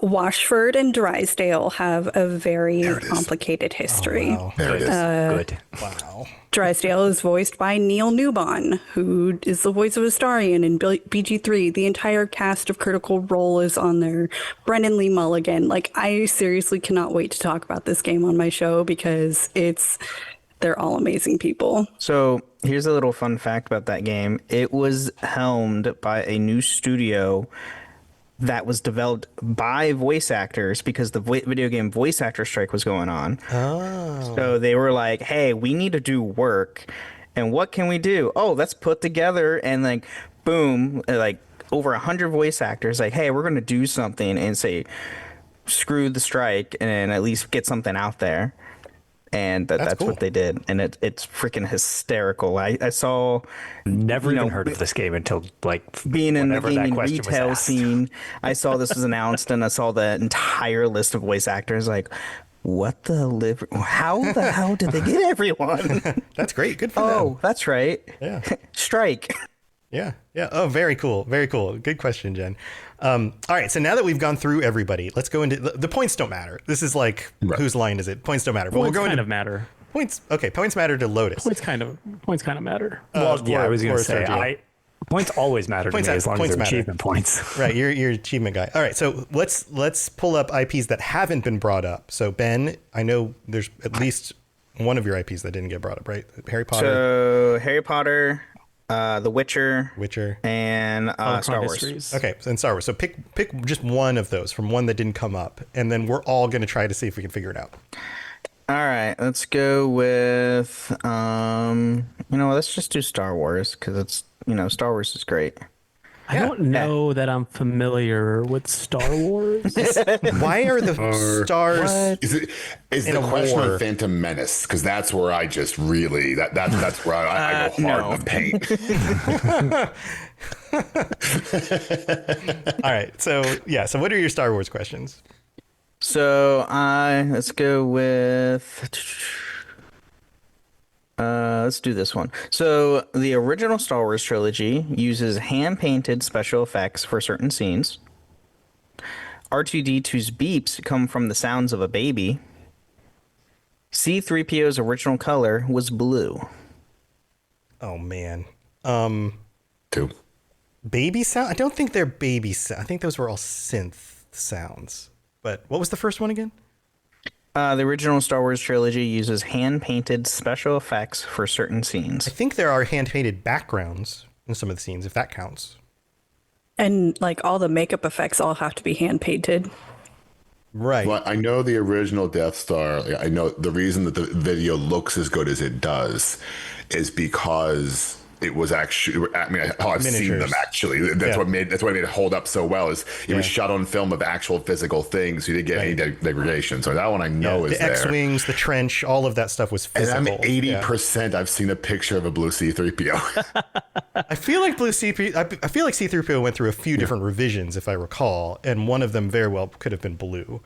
Washford and Drysdale have a very complicated history. Wow. There it is. Good. Wow. Drysdale is voiced by Neil Newbon, who is the voice of Astarion in BG3. The entire cast of Critical Role is on there. Brendan Lee Mulligan. Like, I seriously cannot wait to talk about this game on my show because they're all amazing people. So here's a little fun fact about that game. It was helmed by a new studio that was developed by voice actors because the video game voice actor strike was going on. Oh. So they were like, hey, we need to do work. And what can we do? Oh, let's put together and like, boom, like over 100 voice actors like, hey, we're going to do something and say, screw the strike and at least get something out there. And that's cool. what they did. And it's freaking hysterical. I saw... Never even heard of this game until like being in the gaming retail retail scene. I saw this was announced and I saw the entire list of voice actors like, what the how the hell did they get everyone? That's great. Good for them. Oh, that's right. Yeah. Strike. Yeah. Oh, very cool. Very cool. Good question, Jen. All right. So now that we've gone through everybody, let's go into the points don't matter. This is like, whose line is it? Points don't matter. But Points we'll go kind into of matter. points. Okay. Points matter to Lotus. Points kind of matter. Well, yeah, I was going or to say, Sergio. points always matter to Points me as long points as they're matter. achievement points. Right. You're achievement guy. All right. So let's pull up IPs that haven't been brought up. So Ben, I know there's at least one of your IPs that didn't get brought up, right? Harry Potter. So Harry Potter, The Witcher, and Star Wars. Histories. Okay, and Star Wars. So pick just one of those from one that didn't come up, and then we're all going to try to see if we can figure it out. All right, let's go with let's just do Star Wars because it's Star Wars is great. I don't know that I'm familiar with Star Wars. Why are the stars? Is in the a question war? on Phantom Menace? Because that's where I just really that's where I go hard in the paint. All right, so what are your Star Wars questions? So let's go with let's do this one. So the original Star Wars trilogy uses hand-painted special effects for certain scenes. R2D2's beeps come from the sounds of a baby. C-3PO's original color was blue. Oh man. 2. Baby sound? I don't think they're baby sound. I think those were all synth sounds. But what was the first one again? The original Star Wars trilogy uses hand-painted special effects for certain scenes. I think there are hand-painted backgrounds in some of the scenes, if that counts. And like all the makeup effects all have to be hand painted. Right. Well, I know the original Death Star. I know the reason that the video looks as good as it does is because it was actually. I mean, I've seen them Miniatures. actually. That's what made it hold up so well. Is it was shot on film of actual physical things. You didn't get any degradation. So that one I know is the there. X-wings, the trench, all of that stuff was And physical. I'm 80%. I've seen a picture of a blue C-3PO. I feel like I feel like C-3PO went through a few different revisions, if I recall, and one of them very well could have been blue.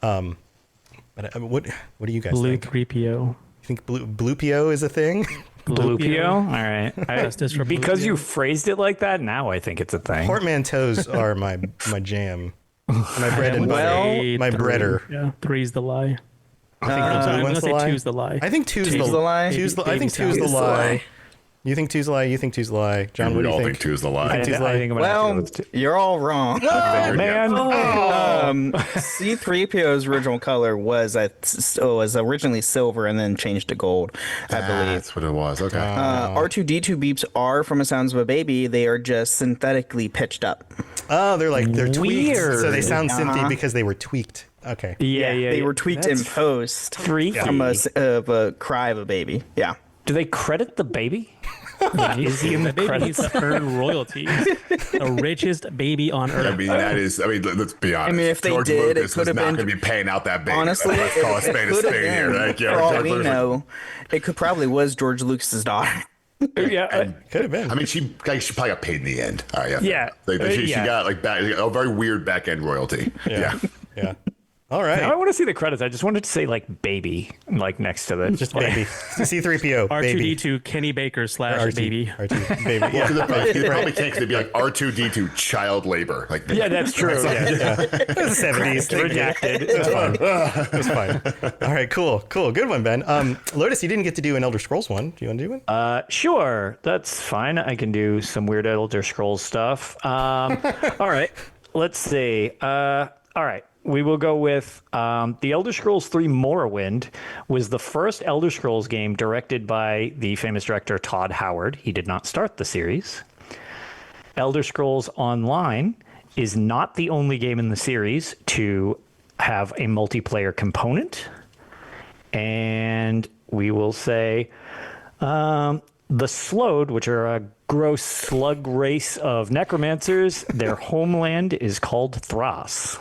But what do you guys Blue think? 3PO. You think blue PO is a thing? Blue PO? All right. Justice for Blue Because PO. you phrased it like that, now I think it's a thing. Portmanteaus are my jam. My bread and butter. Say My three. breader. Yeah, 3's the lie. I think the blue I'm one's gonna the say lie. 2's the lie. I think two's the lie? I think two's the Two's the lie. lie. You think two's the lie? You think two's the lie? John, what we do you all think? think 2's the lie. think two's the lie? I'm gonna have to go with two. You're all wrong. Man. C-3PO's original color was originally silver and then changed to gold, I believe. That's what it was. Okay. R2D2 beeps are from the sounds of a baby. They are just synthetically pitched up. Oh, they're tweaked. Weird. So they sound synthy because they were tweaked. Okay. Yeah. They were tweaked in That's post freaky. from a cry of a baby. Yeah. Do they credit the baby? Is he in the Baby needs credits? to earn royalties. The richest baby on earth. I mean, let's be honest. I mean, if they George did, it Lucas could was have not been- going to be paying out that baby. Honestly, Let's call a spade a could have spade here. been. Like, For all George we Lucas- know, it could probably was George Lucas's daughter. Yeah. Could have been. I mean, she probably got paid in the end. Yeah. She got a very weird back end royalty. Yeah. Yeah. All right. Now I want to see the credits. I just wanted to say like baby, like next to the Just baby. C-3PO. Baby. R2D2 Kenny Baker / baby. RT, baby. Well, they probably can't because it'd be like R2D2 child labor. Like, Yeah, that's true. Yeah. It was the 70s. Redacted. It was fun. It was fun. All right, cool. Good one, Ben. Lotus, you didn't get to do an Elder Scrolls one. Do you want to do one? Sure, that's fine. I can do some weird Elder Scrolls stuff. All right, let's see. All right, we will go with The Elder Scrolls 3 Morrowind was the first Elder Scrolls game directed by the famous director Todd Howard. He did not start the series. Elder Scrolls Online is not the only game in the series to have a multiplayer component. And we will say the Slowed, which are a gross slug race of necromancers, their homeland is called Thras.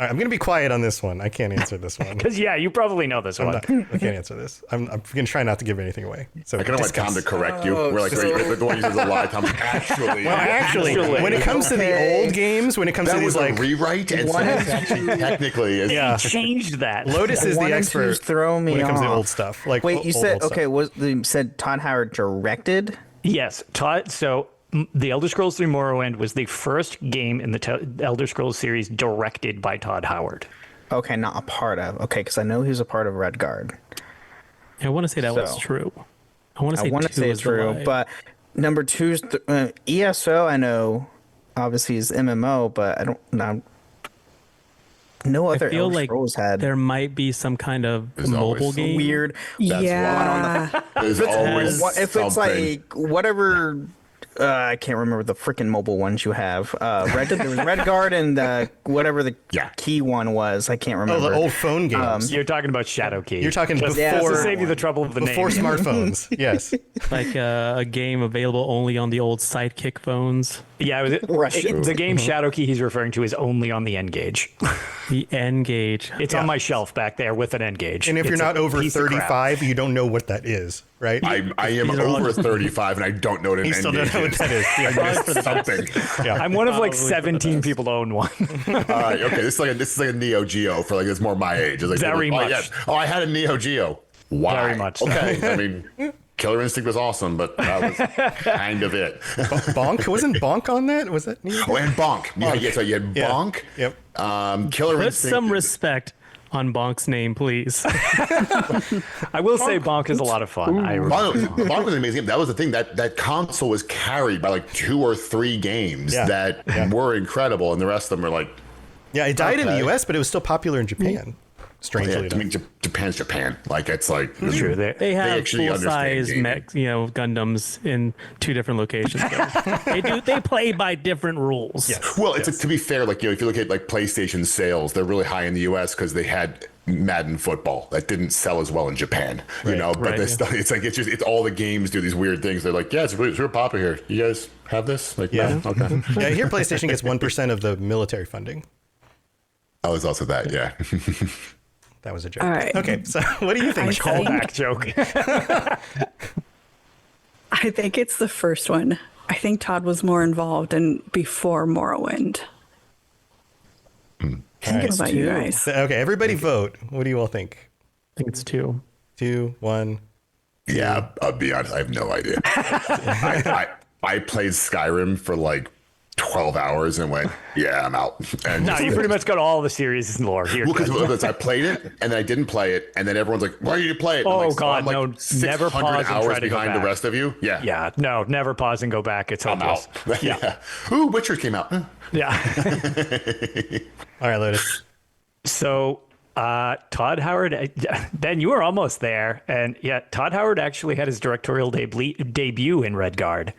All right, I'm going to be quiet on this one. I can't answer this one. Because, yeah, you probably know this one. I can't answer this. I'm going to try not to give anything away. So I kind of want Tom to discuss. correct you. We're like, the one who says a lie. Tom's actually. Well, actually, when it comes to the old games, when it comes that to these was a like rewrite, and so it's actually technically is. yeah, Changed that. Lotus is the One and expert two's throw me when it comes to off. old stuff. Like Wait, you said old stuff. You said Todd Howard directed? Yes, Todd. So The Elder Scrolls 3 Morrowind was the first game in the Elder Scrolls series directed by Todd Howard. Okay, not a part of. Okay, because I know he was a part of Redguard. I want to say that was So, true. I want to say I want to 2 say is it's the true, lie. but number 2's ESO. I know, obviously, is MMO, but I don't know. No other I feel Elder like Scrolls had there might be some kind of There's mobile always some game. weird. That's Yeah. There's always If it's something. like whatever. I can't remember the freaking mobile ones you have. There was Redguard and whatever the key one was. I can't Oh, remember. the old phone games. You're talking about Shadowkey. You're talking Just before to save you the trouble of the before name. smartphones. Yes. Like a game available only on the old Sidekick phones. Yeah, the game Shadowkey he's referring to is only on the N-Gage. The N-Gage. It's on my shelf back there with an N-Gage. And if you're It's a not over piece of crap. 35, you don't know what that is, right? I am These are all over just- 35 and I don't know what an You still N-Gage don't know what is. that is. I missed something. Yeah. I'm one of like Probably for the 17 best. people to own one. All right, okay. This is like a Neo Geo for like it's more my age. It's like, Very oh, much. yes. Oh, I had a Neo Geo. Why? Very much so. Okay. I mean, Killer Instinct was awesome, but that was kind of it. Bonk? Wasn't Bonk on that? Was that me? Oh, and Bonk. Yeah, so you had Bonk. Yep. Killer Put Instinct. some respect on Bonk's name, please. I will say Bonk is a lot of fun. Bonk was an amazing game. That was the thing. That console was carried by like 2 or 3 games that were incredible, and the rest of them are like. Yeah, it died in the U.S., but it was still popular in Japan. Strangely Yeah, enough. I mean, Japan's Japan. Like it's like True. They have actually understand full-size gaming. Gundams in 2 different locations. They play by different rules. Well, it's like, to be fair, like if you look at like PlayStation sales, they're really high in the U.S. because they had Madden football that didn't sell as well in Japan. But it's all the games do these weird things. They're like, yeah, it's real popular here. You guys have this? Like, no? Okay. Yeah, here PlayStation gets 1% of the military funding. Oh, it's also that, yeah. That was a joke. All right. Okay, so what do you think? Callback joke. I think it's the first one. I think Todd was more involved in before Morrowind. What about you guys? Okay, everybody vote. What do you all think? I think it's 2. 2, 1. Yeah, I'll be honest. I have no idea. I played Skyrim for like 12 hours and went, yeah, I'm out. And No, you pretty much got all the series lore here. Well, because I played it and then I didn't play it, and then everyone's like, "Why did you play it?" Oh, I'm like, God, I'm like no, never 600 pause and hours try to go behind the back. rest of you. Yeah, Yeah, no, never pause and go back. It's I'm hopeless. out. Yeah. Ooh, Witcher came out. Yeah. All right, Lotus. So, Todd Howard, Ben, you were almost there. And yeah, Todd Howard actually had his directorial debut in Redguard.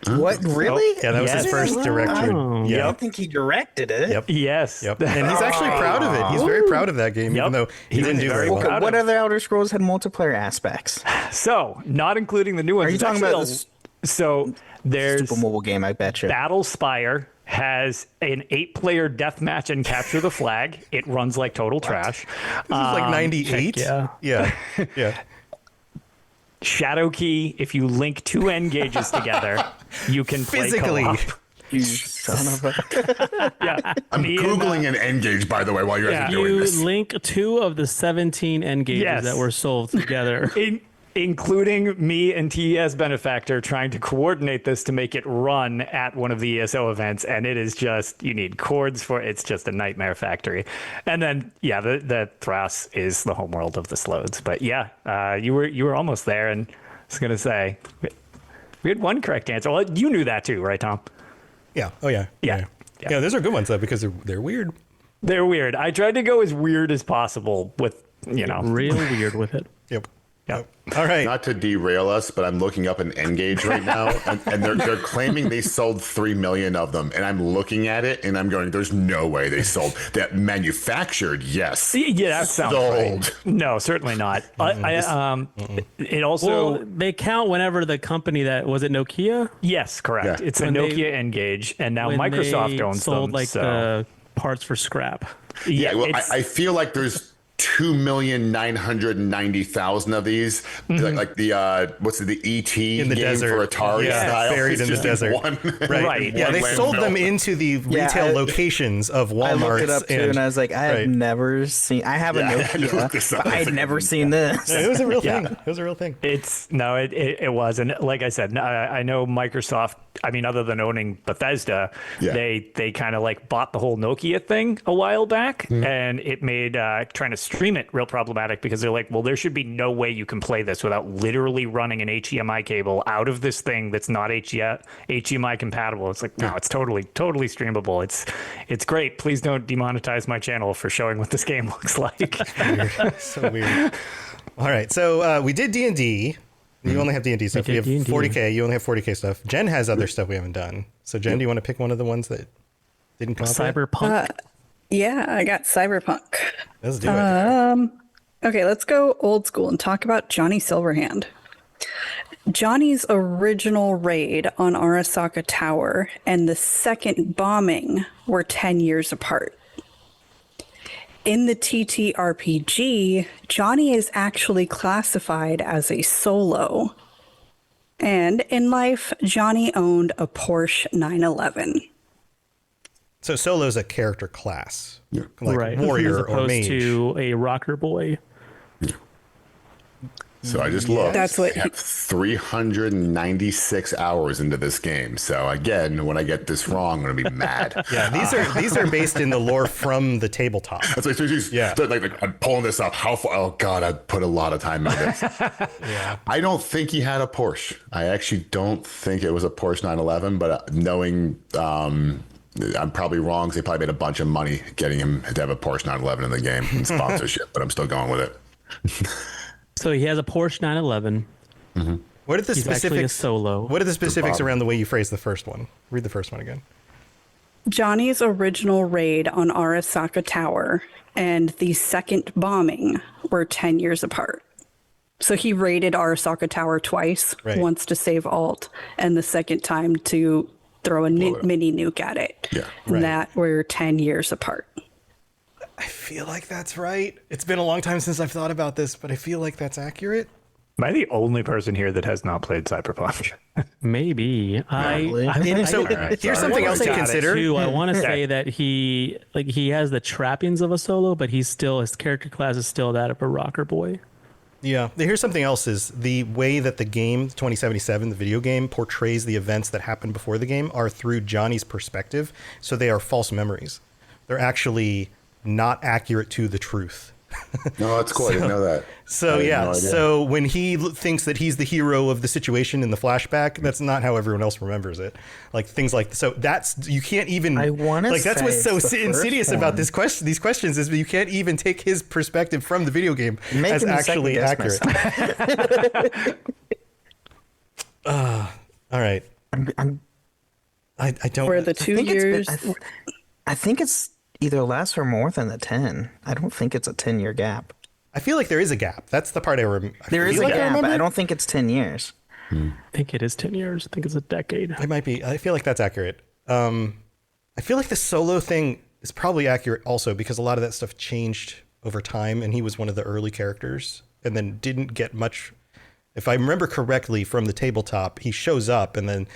What, really? Yeah, that was his first director. I Yeah. don't think he directed it. Yep. Yes. Yep. And he's actually proud of it. He's very proud of that game, even though he didn't do very well. Okay, what other Elder Scrolls had multiplayer aspects? So, not including the new ones. Are you talking about this So, there's stupid mobile game? I bet you. Battle Spire has an 8-player deathmatch and capture the flag. It runs like total trash. This is like 98? yeah. Yeah. Yeah. Shadow Key, if you link 2 N gauges together, you can play Physically. co-op. You son of a. Yeah. I'm Me and, googling an N-Gage, by the way, while you're Yeah. doing You this. link 2 of the 17 N gauges Yes. that were sold together. including me and TES Benefactor trying to coordinate this to make it run at one of the ESO events, and it is just, you need cords for it's just a nightmare factory. And then the Thras is the homeworld of the Slodes. But you were almost there, and I was gonna say we had one correct answer. Well, you knew that too, right, Tom? Yeah. Oh, yeah. Yeah. Yeah, those are good ones, though, because they're weird. They're weird. I tried to go as weird as possible with, Real weird with it. Yep. Yep. All right. Not to derail us, but I'm looking up an N-Gage right now, and they're claiming they sold 3 million of them, and I'm looking at it, and I'm going, "There's no way they sold that. Manufactured, yes. Yeah, that sounds Sold. right. No, certainly not. It also Well, they count whenever the company that was it Nokia. yes, correct. Yeah. It's a When they- Nokia N-Gage, and now When Microsoft they owns sold them. like so the parts for scrap. Yeah, well, it's- I feel like there's 2,990,000 of these, like the the ET In the game desert. for Atari Yeah, style. buried It's in the just desert. One, Right. Yeah, one they sold them landfill. into the Yeah, retail I- locations of Walmart. I looked it up too, and I was like, I have Right. never seen. I have Yeah, I a had to look this Nokia, up. but I had never seen this. Yeah, it was a real Yeah. thing. It was a real thing. It was, and like I said, I know Microsoft. I mean, other than owning Bethesda, Yeah. they kind of like bought the whole Nokia thing a while back, and it made trying to stream it real problematic because they're like, well, there should be no way you can play this without literally running an HDMI cable out of this thing that's not HDMI compatible. It's like, no, it's totally streamable. It's great. Please don't demonetize my channel for showing what this game looks like. So weird. All right, so we did D&D. You only have D&D stuff. We did have D&D. 40K. You only have 40K stuff. Jen has other stuff we haven't done. So Jen, do you want to pick one of the ones that didn't come up yet? Cyberpunk. Yeah, I got Cyberpunk. Let's do it. Okay, let's go old school and talk about Johnny Silverhand. Johnny's original raid on Arasaka Tower and the second bombing were 10 years apart. In the TTRPG, Johnny is actually classified as a solo. And in life, Johnny owned a Porsche 911. So Solo's a character class. Like right. warrior As or opposed mage. to a rocker boy. So I just looked. That's what I have 396 hours into this game. So again, when I get this wrong, I'm gonna be mad. Yeah, these are based in the lore from the tabletop. That's like, Yeah. like I'm pulling this up. How far? Oh God, I put a lot of time into this. Yeah. I don't think he had a Porsche. I actually don't think it was a Porsche 911, but knowing I'm probably wrong because they probably made a bunch of money getting him to have a Porsche 911 in the game in sponsorship, but I'm still going with it. So he has a Porsche 911. What are the He's actually a specifics? solo. What are the specifics around the way you phrase the first one? Read the first one again. Johnny's original raid on Arasaka Tower and the second bombing were 10 years apart. So he raided Arasaka Tower twice, Right. once to save Alt, and the second time to throw a mini nuke at it. Yeah. And Right. that were 10 years apart. I feel like that's right. It's been a long time since I've thought about this, but I feel like that's accurate. Am I the only person here that has not played Cyberpunk? Maybe. And so here's something else to consider. Too, I want to say that he has the trappings of a solo, but his character class is still that of a rocker boy. Yeah. Here's something else is the way that the game 2077, the video game, portrays the events that happened before the game are through Johnny's perspective. So they are false memories. They're actually not accurate to the truth. No, that's cool. I didn't know that. So yeah, so when he thinks that he's the hero of the situation in the flashback, that's not how everyone else remembers it. Like things like so that's you can't even. I wanna like that's what's say so it's the insidious first about one. these questions is you can't even take his perspective from the video game Making as me actually second-guess accurate. All right, I don't. Where the 2 years. I think it's either less or more than the 10. I don't think it's a 10-year gap. I feel like there is a gap. That's the part I remember. There is a gap, but I don't think it's 10 years. I think it is 10 years. I think it's a decade. It might be. I feel like that's accurate. I feel like the solo thing is probably accurate also because a lot of that stuff changed over time, and he was one of the early characters, and then didn't get much. If I remember correctly from the tabletop, he shows up, and then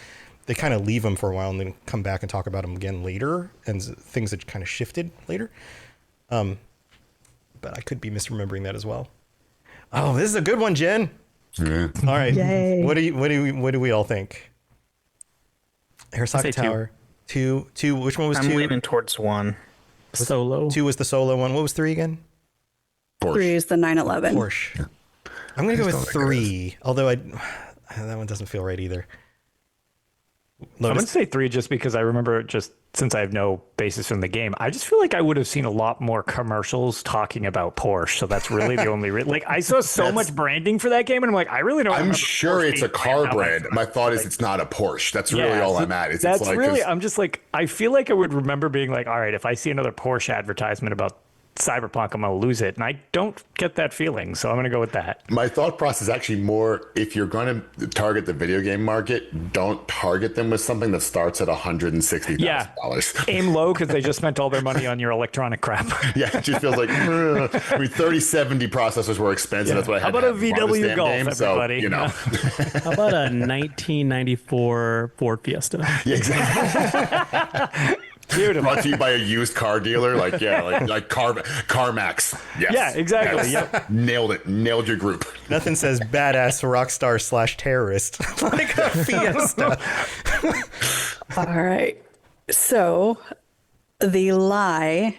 they kind of leave him for a while, and then come back and talk about him again later, and things that kind of shifted later. But I could be misremembering that as well. Oh, this is a good one, Jen. Yeah. All right. Yay. What do we all think? Arasaka Tower. Two. Which one was I'm two? leaning towards 1. Solo. 2 was the solo one. What was 3 again? Porsche. 3 is the 911. Porsche. I'm gonna go with 3. Although that one doesn't feel right either. I'm going to say 3 just because I remember just since I have no basis from the game, I just feel like I would have seen a lot more commercials talking about Porsche. So that's really the only like I saw so much branding for that game, and I'm like, I really don't. I'm remember sure Porsche it's a being car brand brand. out. My thought is it's not a Porsche. That's really all so I'm at. It's that's like, really. 'cause- I'm just like I feel like I would remember being like, all right, if I see another Porsche advertisement about Cyberpunk, I'm gonna lose it, and I don't get that feeling, so I'm gonna go with that. My thought process is actually more if you're going to target the video game market, don't target them with something that starts at $160,000. Yeah, aim low because they just spent all their money on your electronic crap. Yeah, it just feels like I mean, 3070 processors were expensive. That's what I How had. about to a have to run this VW damn Golf, game, everybody? So, you know, How about a 1994 Ford Fiesta? yeah, exactly. Beautiful. Brought to you by a used car dealer, like CarMax. Yes. Yeah, exactly. Yes. Yep. Nailed it. Nailed your group. Nothing says badass rock star / terrorist like a Fiesta. All right. So the lie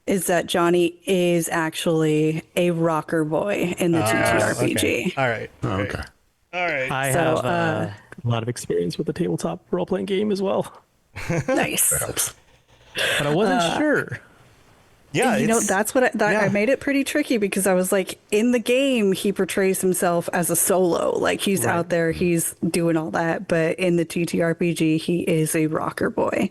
is that Johnny is actually a rocker boy in the TTRPG. Okay. All right. Okay. All right. I So, have a lot of experience with the tabletop role-playing game as well, Nice. Helps. but I wasn't sure. Yeah. You know, it's- that's what I made it pretty tricky because I was like, in the game, he portrays himself as a solo. Like he's out there, he's doing all that. But in the TTRPG, he is a rocker boy.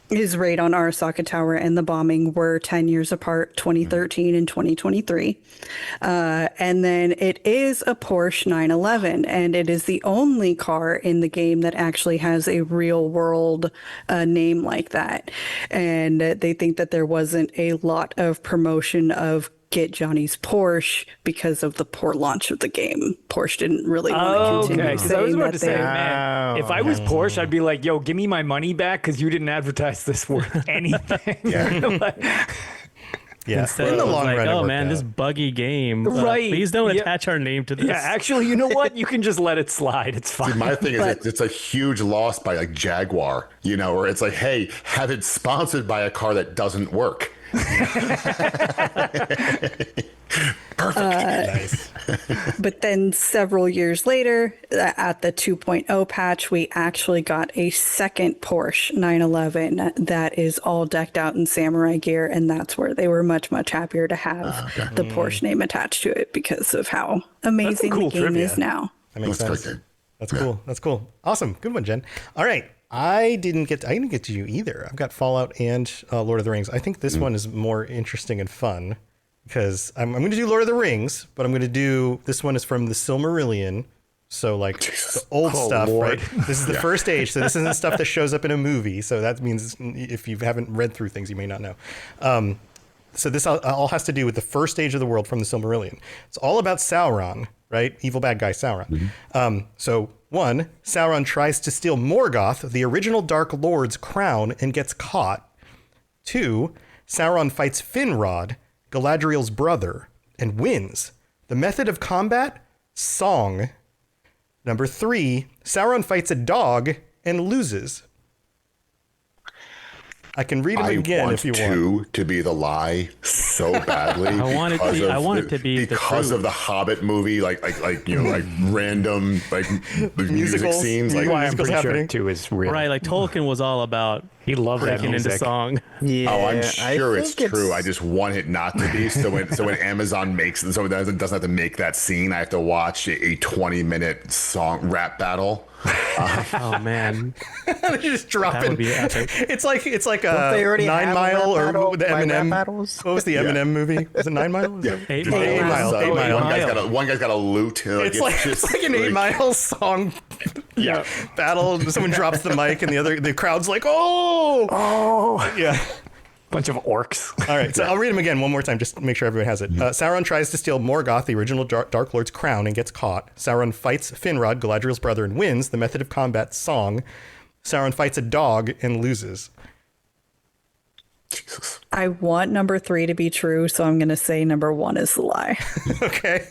His raid on Arasaka Tower and the bombing were 10 years apart, 2013 and 2023. And then it is a Porsche 911, and it is the only car in the game that actually has a real world name like that. And they think that there wasn't a lot of promotion of Get Johnny's Porsche because of the poor launch of the game. Porsche didn't really want to continue Okay, because I was saying about that to say, they man, if I was Porsche, I'd be like, yo, give me my money back because you didn't advertise this worth anything. Yeah, Instead in the of long like, run, it oh worked man, out. this buggy game. Right. Please don't Yeah. attach our name to this. Yeah, actually, you know what? You can just let it slide. It's fine. My thing is, it's a huge loss by like Jaguar, where it's like, hey, have it sponsored by a car that doesn't work. Perfect. Nice. But then several years later, at the 2.0 patch, we actually got a second Porsche 911 that is all decked out in samurai gear. And that's where they were much, much happier to have the Porsche name attached to it because of how amazing cool the game trivia. is now. That makes That's sense. great game. That's cool. That's cool. Awesome. Good one, Jen. All right. I didn't get to you either. I've got Fallout and Lord of the Rings. I think this one is more interesting and fun because I'm going to do Lord of the Rings, but I'm going to do this one is from the Silmarillion. So like the old stuff, Lord. right? This is the first age. So this isn't stuff that shows up in a movie. So that means if you haven't read through things, you may not know. So this all has to do with the first age of the world from the Silmarillion. It's all about Sauron, right? Evil bad guy Sauron. So 1, Sauron tries to steal Morgoth, the original Dark Lord's crown, and gets caught. 2, Sauron fights Finrod, Galadriel's brother, and wins. The method of combat? Song. Number 3, Sauron fights a dog and loses. I can read them again if you want. I want to be the lie so badly. I want it to be- I want it to be the because truth. of the Hobbit movie, like random music Musicals. scenes, Why like I'm I'm pretty happening. sure too is real. Right, like Tolkien was all about He loved that breaking into music. song. Yeah, Oh, I'm I sure it's think true. I just want it not to be. So when Amazon makes it, so it doesn't have to make that scene, I have to watch a 20-minute song rap battle. Oh man, They just drop that in. would be epic. It's like Don't they already 9 have a Mile rap or battle the by rap Eminem. battles? What was the Eminem movie? Was it 9 Mile? Yeah. 8 Just Mile. Eight Mile, so 8 Mile. One guy's got a lute. And It's like an 8 Mile song Yeah. battle. Someone drops the mic and the crowd's like, oh, yeah. Bunch of orcs. All right, so I'll read them again one more time just to make sure everyone has it. Sauron tries to steal Morgoth, the original Dark Lord's crown, and gets caught. Sauron fights Finrod, Galadriel's brother, and wins. The method of combat, song. Sauron fights a dog and loses. Jesus. I want number 3 to be true, so I'm going to say number 1 is the lie. Okay.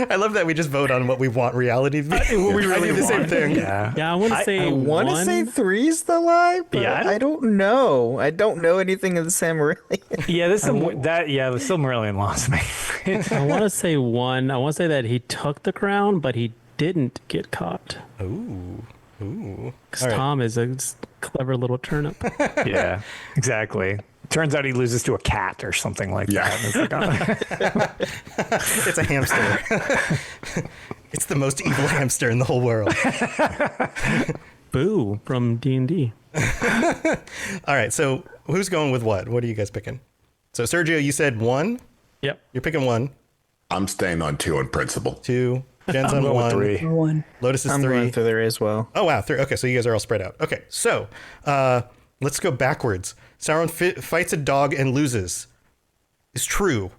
I love that we just vote on what we want reality to be. I do the same thing. Yeah. Yeah, I want to say I want to one. say 3's the lie, but Yeah, I don't know. I don't know anything of the Silmarillion. Yeah, this the Silmarillion lost me. I want to say 1. I want to say that he took the crown, but he didn't get caught. Ooh. Because All right. Tom is a clever little turnip. Yeah, exactly. Turns out he loses to a cat or something like Yeah. that. It's like, oh. It's a hamster. It's the most evil hamster in the whole world. Boo from D&D. All right, so who's going with what? What are you guys picking? So Sergio, you said 1. Yep. You're picking 1, I'm staying on 2 in principle. 2. Jen's on going with 1. 3. 1. Lotus is I'm 3. going through there as well. Oh wow, 3. Okay, so you guys are all spread out. Okay, so let's go backwards. Sauron fights a dog and loses. Is true.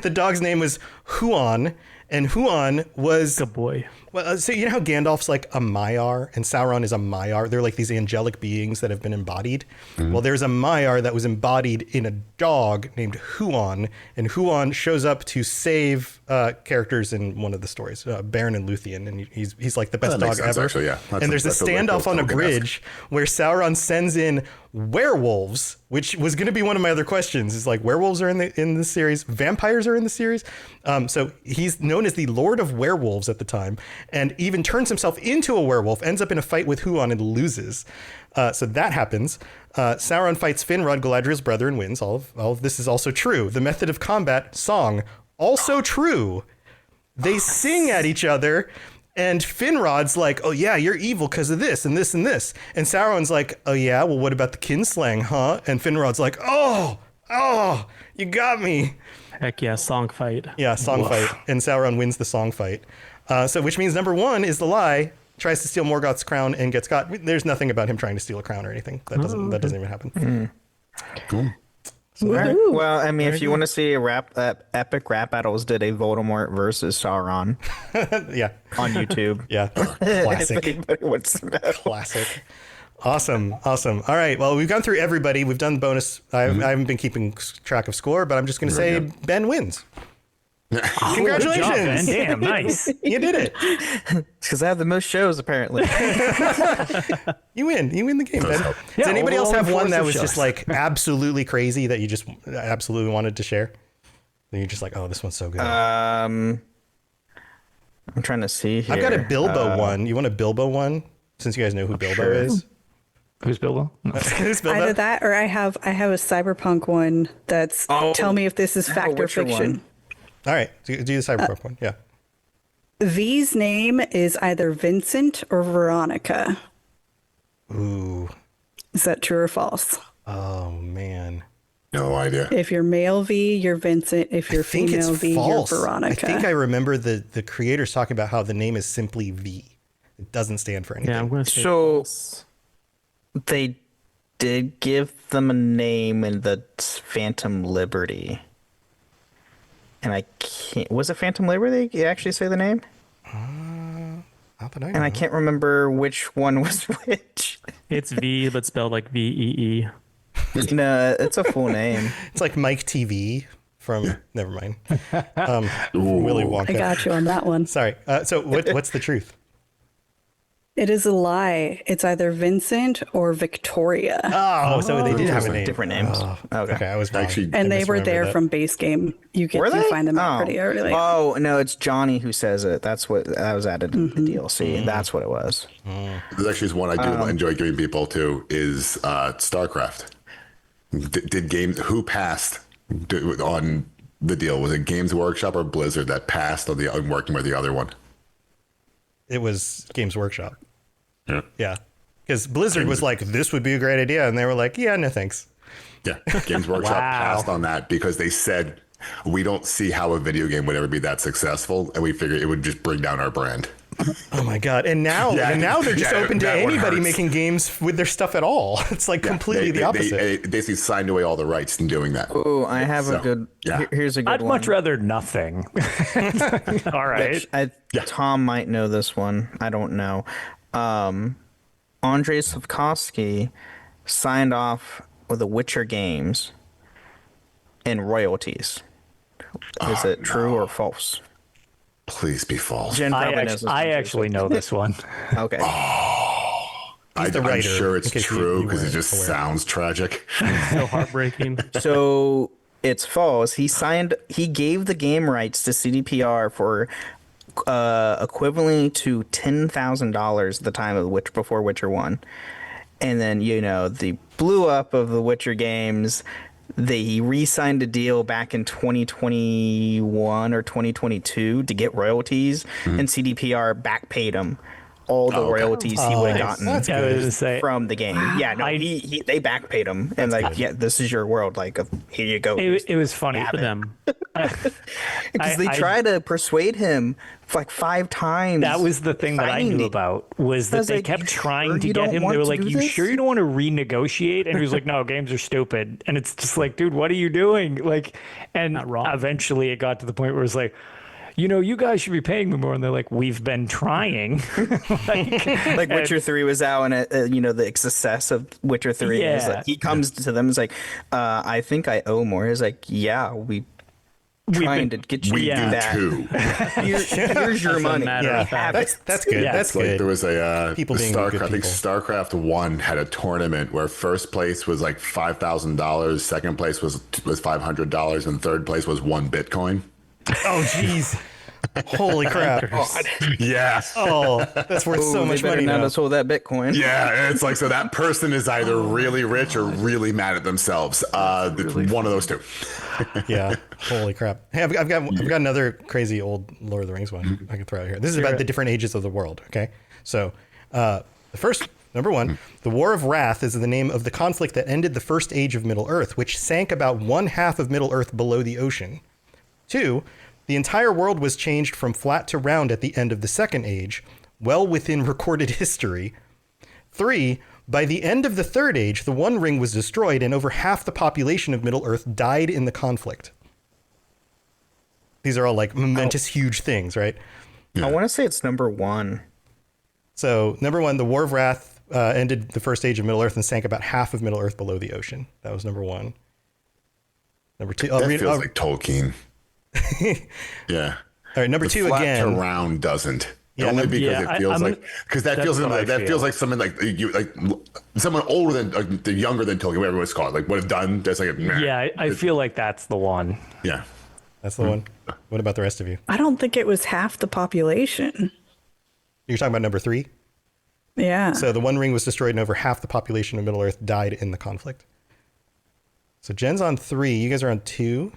The dog's name was Huon, and Huon was Good boy. well. So you know how Gandalf's like a Maiar, and Sauron is a Maiar. They're like these angelic beings that have been embodied. Well, there's a Maiar that was embodied in a dog named Huon, and Huon shows up to save characters in one of the stories, Baron and Luthien, and he's like the best That dog makes sense, ever. actually, yeah. And there's a that feels like standoff on a Tolkien-esque. bridge where Sauron sends in werewolves, which was going to be one of my other questions. Is like werewolves are in the series, vampires are in the series. So he's known as the Lord of Werewolves at the time, and even turns himself into a werewolf. Ends up in a fight with Huon and loses. So that happens. Sauron fights Finrod, Galadriel's brother, and wins. All of this is also true. The method of combat, song, also true. They sing at each other. And Finrod's like, oh yeah, you're evil because of this and this and this. And Sauron's like, oh yeah, well what about the kinslaying, huh? And Finrod's like, oh, you got me. Heck yeah, song fight. Yeah, song fight. And Sauron wins the song fight. So which means number 1 is the lie, tries to steal Morgoth's crown and gets caught. There's nothing about him trying to steal a crown or anything. That doesn't even happen. Cool. All right. Well, I mean, if you want to see epic rap battles, did a Voldemort versus Sauron Yeah. on YouTube. Yeah. If Classic. anybody wants to know. Classic. Awesome. All right. Well, we've gone through everybody. We've done the bonus. I haven't been keeping track of score, but I'm just going to say Ben wins. Congratulations. Good job, Ben. Damn, nice. You did it. It's because I have the most shows, apparently. You win. You win the game, Ben. Does anybody else have one that was just like absolutely crazy that you just absolutely wanted to share? And you're just like, oh, this one's so good. I'm trying to see here. I've got a Bilbo one. You want a Bilbo one? Since you guys know who Bilbo is. Who's Bilbo? No. Who's Bilbo? Either that or I have a cyberpunk one that's tell me if this is fact or fiction. One. All right, do the cyberpunk one. Yeah. V's name is either Vincent or Veronica. Ooh. Is that true or false? Oh man. No idea. If you're male V, you're Vincent. If you're female V, false. you're Veronica. I think I remember the creators talking about how the name is simply V. It doesn't stand for anything. Yeah, I'm going to say So false. they did give them a name in the Phantom Liberty. And I can't. Was it Phantom Liberty? They actually say the name? Not that I know. And I can't remember which one was which. It's V, but spelled like VEE. No, it's a full name. It's like Mike TV from. Never mind. Willy Wonka. I got you on that one. Sorry. So what's the truth? It is a lie. It's either Vincent or Victoria. Oh, so they did have a name. Different names. Oh, Okay. I was wrong. Actually, And I they were misremembered there that. from base game. You Were they? find them out pretty early. Oh, no, it's Johnny who says it. That's what that was added to the DLC. That's what it was. There's actually one I do enjoy giving people too is StarCraft. Did games who passed on the deal? Was it Games Workshop or Blizzard that passed on the working with the other one? It was Games Workshop. Yeah. Because Blizzard was like, this would be a great idea. And they were like, yeah, no thanks. Yeah, Games Workshop passed on that because they said, we don't see how a video game would ever be that successful. And we figured it would just bring down our brand. Oh my God. And now they're just open to that one anybody hurts. making games with their stuff at all. It's like completely the opposite. They basically signed away all the rights in doing that. Oh, I have a good. yeah. Here's a good I'd one. much rather nothing. All right. Tom might know this one. I don't know. Andrei Sapkowski signed off with the Witcher games and royalties. Is it true or false? Please be false. Jen I probably knows this one, too, actually know this one. Okay. the I'm writer, sure it's in case true you because it weren't just aware. sounds tragic. So heartbreaking. So it's false. He gave the game rights to CDPR for equivalent to $10,000 at the time of before Witcher 1. And then, the blew up of the Witcher games, he re-signed a deal back in 2021 or 2022 to get royalties, and CDPR backpaid him all the royalties he would have gotten That's I was good. gonna say, from the game. Yeah, no, they backpaid him, and this is your world. Like, here you go. it was funny. For them. Because they tried to persuade him like 5 times. That was the thing that I Find knew it. about was that was they like, kept "You trying sure to you get don't him. They want were to like, do "You this?" sure you don't want to renegotiate?" And he was like, "No, games are stupid." And it's just like, dude, what are you doing? Like, and Not wrong. eventually it got to the point where it was like, you guys should be paying me more. And they're like, "We've been trying." Like Witcher 3 was out, and the success of Witcher 3 is Yeah. like he comes to them and is like, I think I owe more. He's like, yeah, we've trying to get you We to do do that. too. Here's your money. matter Yeah, of fact. that's good. Yeah. That's Like good. there was a People being Starcraft. good I think people. StarCraft 1 had a tournament where first place was like $5,000, second place was $500, and third place was 1 Bitcoin. Oh, jeez. Holy crap. Yeah. Oh, that's worth so Ooh, much they better money not now. have sold that Bitcoin. Yeah, it's like so that person is either really rich or really mad at themselves. One of those two. Yeah. Holy crap. Hey, I've got another crazy old Lord of the Rings one I can throw out here. This is about the different ages of the world. Okay. So the first, number 1, the War of Wrath is the name of the conflict that ended the first age of Middle Earth, which sank about 1/2 of Middle Earth below the ocean. 2, the entire world was changed from flat to round at the end of the Second Age, well within recorded history. 3, by the end of the Third Age, the One Ring was destroyed and over half the population of Middle-earth died in the conflict. These are all like momentous, huge things, right? I want to say it's number 1. So, number 1, the War of Wrath ended the first age of Middle Earth and sank about half of Middle Earth below the ocean. That was number 1. Number 2. That feels like Tolkien. Yeah. All right, number 2 flat again. to round doesn't. Yeah, Only because it feels that feels like something like someone older than younger than Tolkien, whatever it's called, like would have done. That's like I feel like that's the one. Yeah, that's the one. What about the rest of you? I don't think it was half the population. You're talking about number 3? Yeah. So the One Ring was destroyed and over half the population of Middle Earth died in the conflict. So Jen's on 3. You guys are on 2.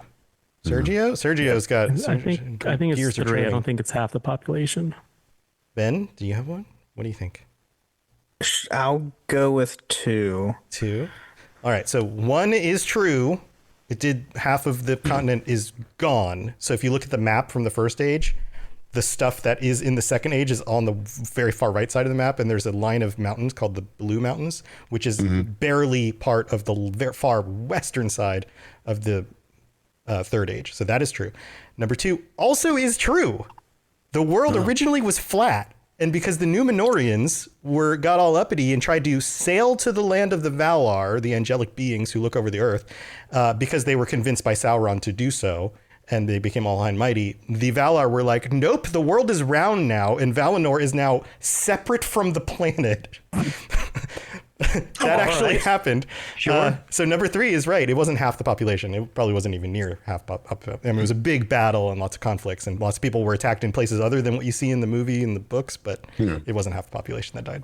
Sergio? Sergio's got... I think it's 3. I don't think it's half the population. Ben, do you have one? What do you think? I'll go with 2. 2. All right. So 1 is true. It did half of the continent is gone. So if you look at the map from the first age, the stuff that is in the second age is on the very far right side of the map. And there's a line of mountains called the Blue Mountains, which is barely part of the very far western side of the third age. So that is true. Number 2 also is true. The world originally was flat, and because the Númenóreans got all uppity and tried to sail to the land of the Valar, the angelic beings who look over the earth, because they were convinced by Sauron to do so, and they became all high and mighty, the Valar were like, nope, the world is round now, and Valinor is now separate from the planet. That actually happened. Sure. So number 3 is right. It wasn't half the population. It probably wasn't even near half. I mean, it was a big battle and lots of conflicts, and lots of people were attacked in places other than what you see in the movie and the books, but it wasn't half the population that died.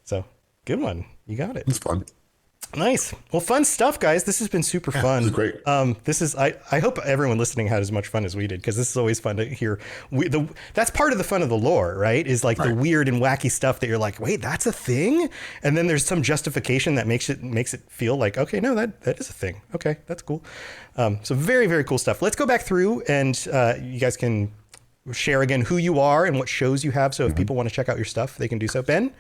So good one. You got it. It's fun. Nice. Well, fun stuff, guys. This has been super fun. This is great. I hope everyone listening had as much fun as we did, because this is always fun to hear. That's part of the fun of the lore, right? Is like the weird and wacky stuff that you're like, wait, that's a thing? And then there's some justification that makes it feel like, okay, no, that is a thing. Okay, that's cool. So very, very cool stuff. Let's go back through, and you guys can share again who you are and what shows you have. So if people want to check out your stuff, they can do so. Ben?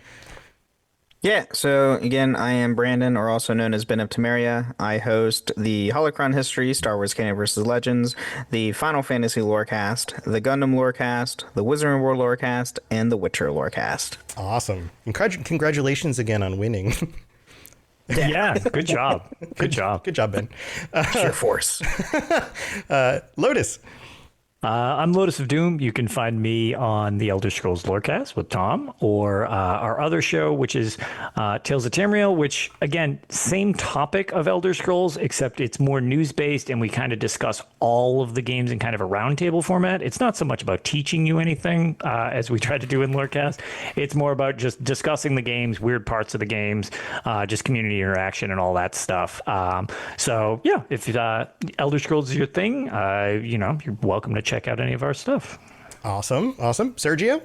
Yeah, so again, I am Brandon, or also known as Ben of Temeria. I host the Holocron History, Star Wars Canon vs. Legends, the Final Fantasy Lorecast, the Gundam Lorecast, the Wizarding World Lorecast, and the Witcher Lorecast. Awesome. Congratulations again on winning. Yeah, good job. Good job. Good job, Ben. Sheer force. Lotus. I'm Lotus of Doom. You can find me on the Elder Scrolls Lorecast with Tom, or our other show, which is Tales of Tamriel, which, again, same topic of Elder Scrolls, except it's more news-based, and we kind of discuss all of the games in kind of a roundtable format. It's not so much about teaching you anything, as we try to do in Lorecast. It's more about just discussing the games, weird parts of the games, just community interaction and all that stuff. So, yeah, if Elder Scrolls is your thing, you're welcome to check out any of our stuff. Awesome. Sergio?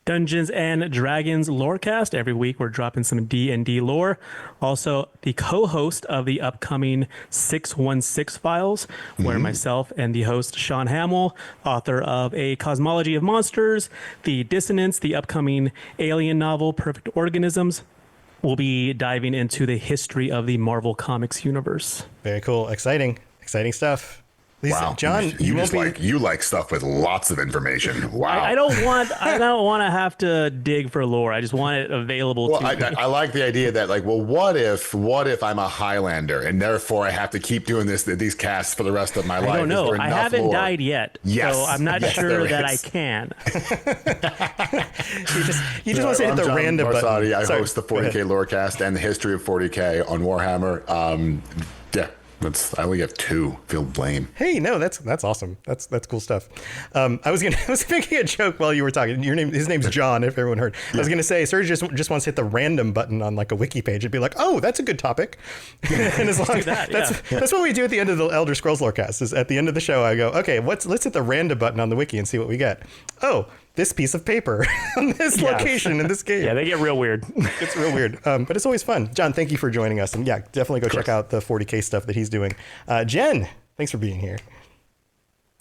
Dungeons and Dragons Lorecast. Every week we're dropping some D&D lore. Also, the co-host of the upcoming 616 Files, where myself and the host Sean Hamill, author of A Cosmology of Monsters, The Dissonance, the upcoming alien novel Perfect Organisms, will be diving into the history of the Marvel Comics universe. Very cool. Exciting stuff. Wow, John, you like stuff with lots of information. Wow. I don't want to have to dig for lore. I just want it available to me. I like the idea that, like, well, what if I'm a Highlander and therefore I have to keep doing these casts for the rest of my life? I don't know. I haven't died yet, yes. So I'm not sure that I can. you just want to hit the random button. I host the 40K Lorecast and the history of 40K on Warhammer. I only have 2. Feel blame. Hey, no, that's awesome. That's cool stuff. I was making a joke while you were talking. His name's John, if everyone heard. I was gonna say, Serge just wants to hit the random button on like a wiki page and be like, oh, that's a good topic. And as long that's what we do at the end of the Elder Scrolls Lorecast. Is at the end of the show, I go, okay, let's hit the random button on the wiki and see what we get. Oh, this piece of paper on this location in this game. Yeah, they get real weird. It's real weird, but it's always fun. John, thank you for joining us, and yeah, definitely go check out the 40K stuff that he's doing. Jen, thanks for being here.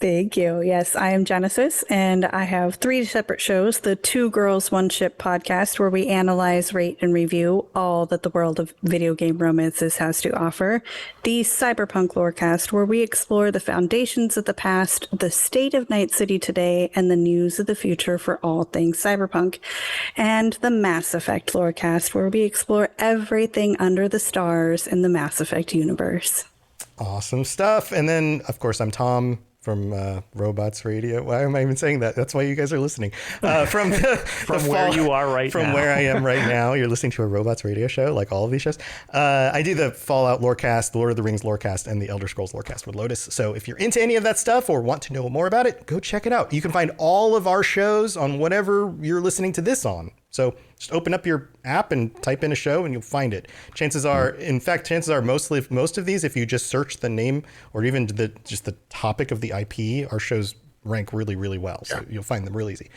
Thank you. Yes, I am Genesis, and I have 3 separate shows. The Two Girls, One Ship podcast, where we analyze, rate, and review all that the world of video game romances has to offer. The Cyberpunk Lorecast, where we explore the foundations of the past, the state of Night City today, and the news of the future for all things cyberpunk. And the Mass Effect Lorecast, where we explore everything under the stars in the Mass Effect universe. Awesome stuff. And then, of course, I'm Tom from Robots Radio. Why am I even saying that? That's why you guys are listening. From where you are right now. From where I am right now. You're listening to a Robots Radio show, like all of these shows. I do the Fallout Lorecast, the Lord of the Rings Lorecast, and the Elder Scrolls Lorecast with Lotus. So if you're into any of that stuff or want to know more about it, go check it out. You can find all of our shows on whatever you're listening to this on. So just open up your app and type in a show and you'll find it. Chances are most of these, if you just search the name or even just the topic of the IP, our shows rank really, really well. So you'll find them real easy.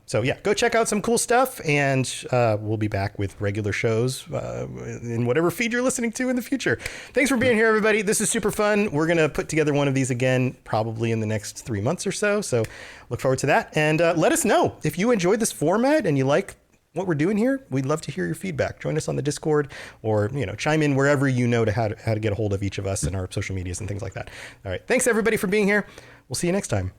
So yeah, go check out some cool stuff, and we'll be back with regular shows in whatever feed you're listening to in the future. Thanks for being here, everybody. This is super fun. We're going to put together one of these again, probably in the next 3 months or so. So look forward to that. And let us know if you enjoyed this format and you like what we're doing here. We'd love to hear your feedback. Join us on the Discord, or chime in wherever you know how to get a hold of each of us and our social medias and things like that. All right. Thanks everybody for being here. We'll see you next time.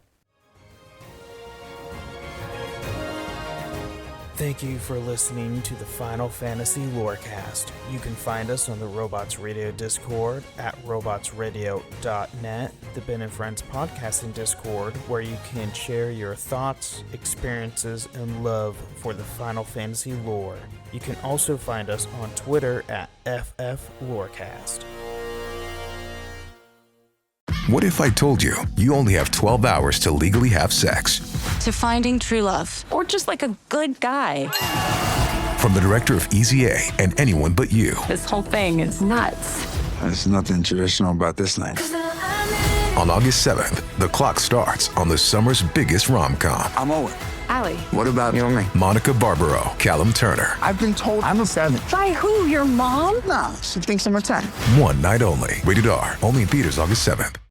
Thank you for listening to the Final Fantasy Lorecast. You can find us on the Robots Radio Discord at robotsradio.net, the Ben and Friends podcasting Discord, where you can share your thoughts, experiences, and love for the Final Fantasy lore. You can also find us on Twitter at FFLorecast. What if I told you you only have 12 hours to legally have sex? To finding true love, or just like a good guy. From the director of Easy A and Anyone But You. This whole thing is nuts. There's nothing traditional about this night. On August 7th, the clock starts on the summer's biggest rom-com. I'm Owen. Allie. What about you and me? Monica Barbaro, Callum Turner. I've been told I'm a 7. By who? Your mom? No, she thinks I'm a 10. One night only. Rated R. Only in theaters August 7th.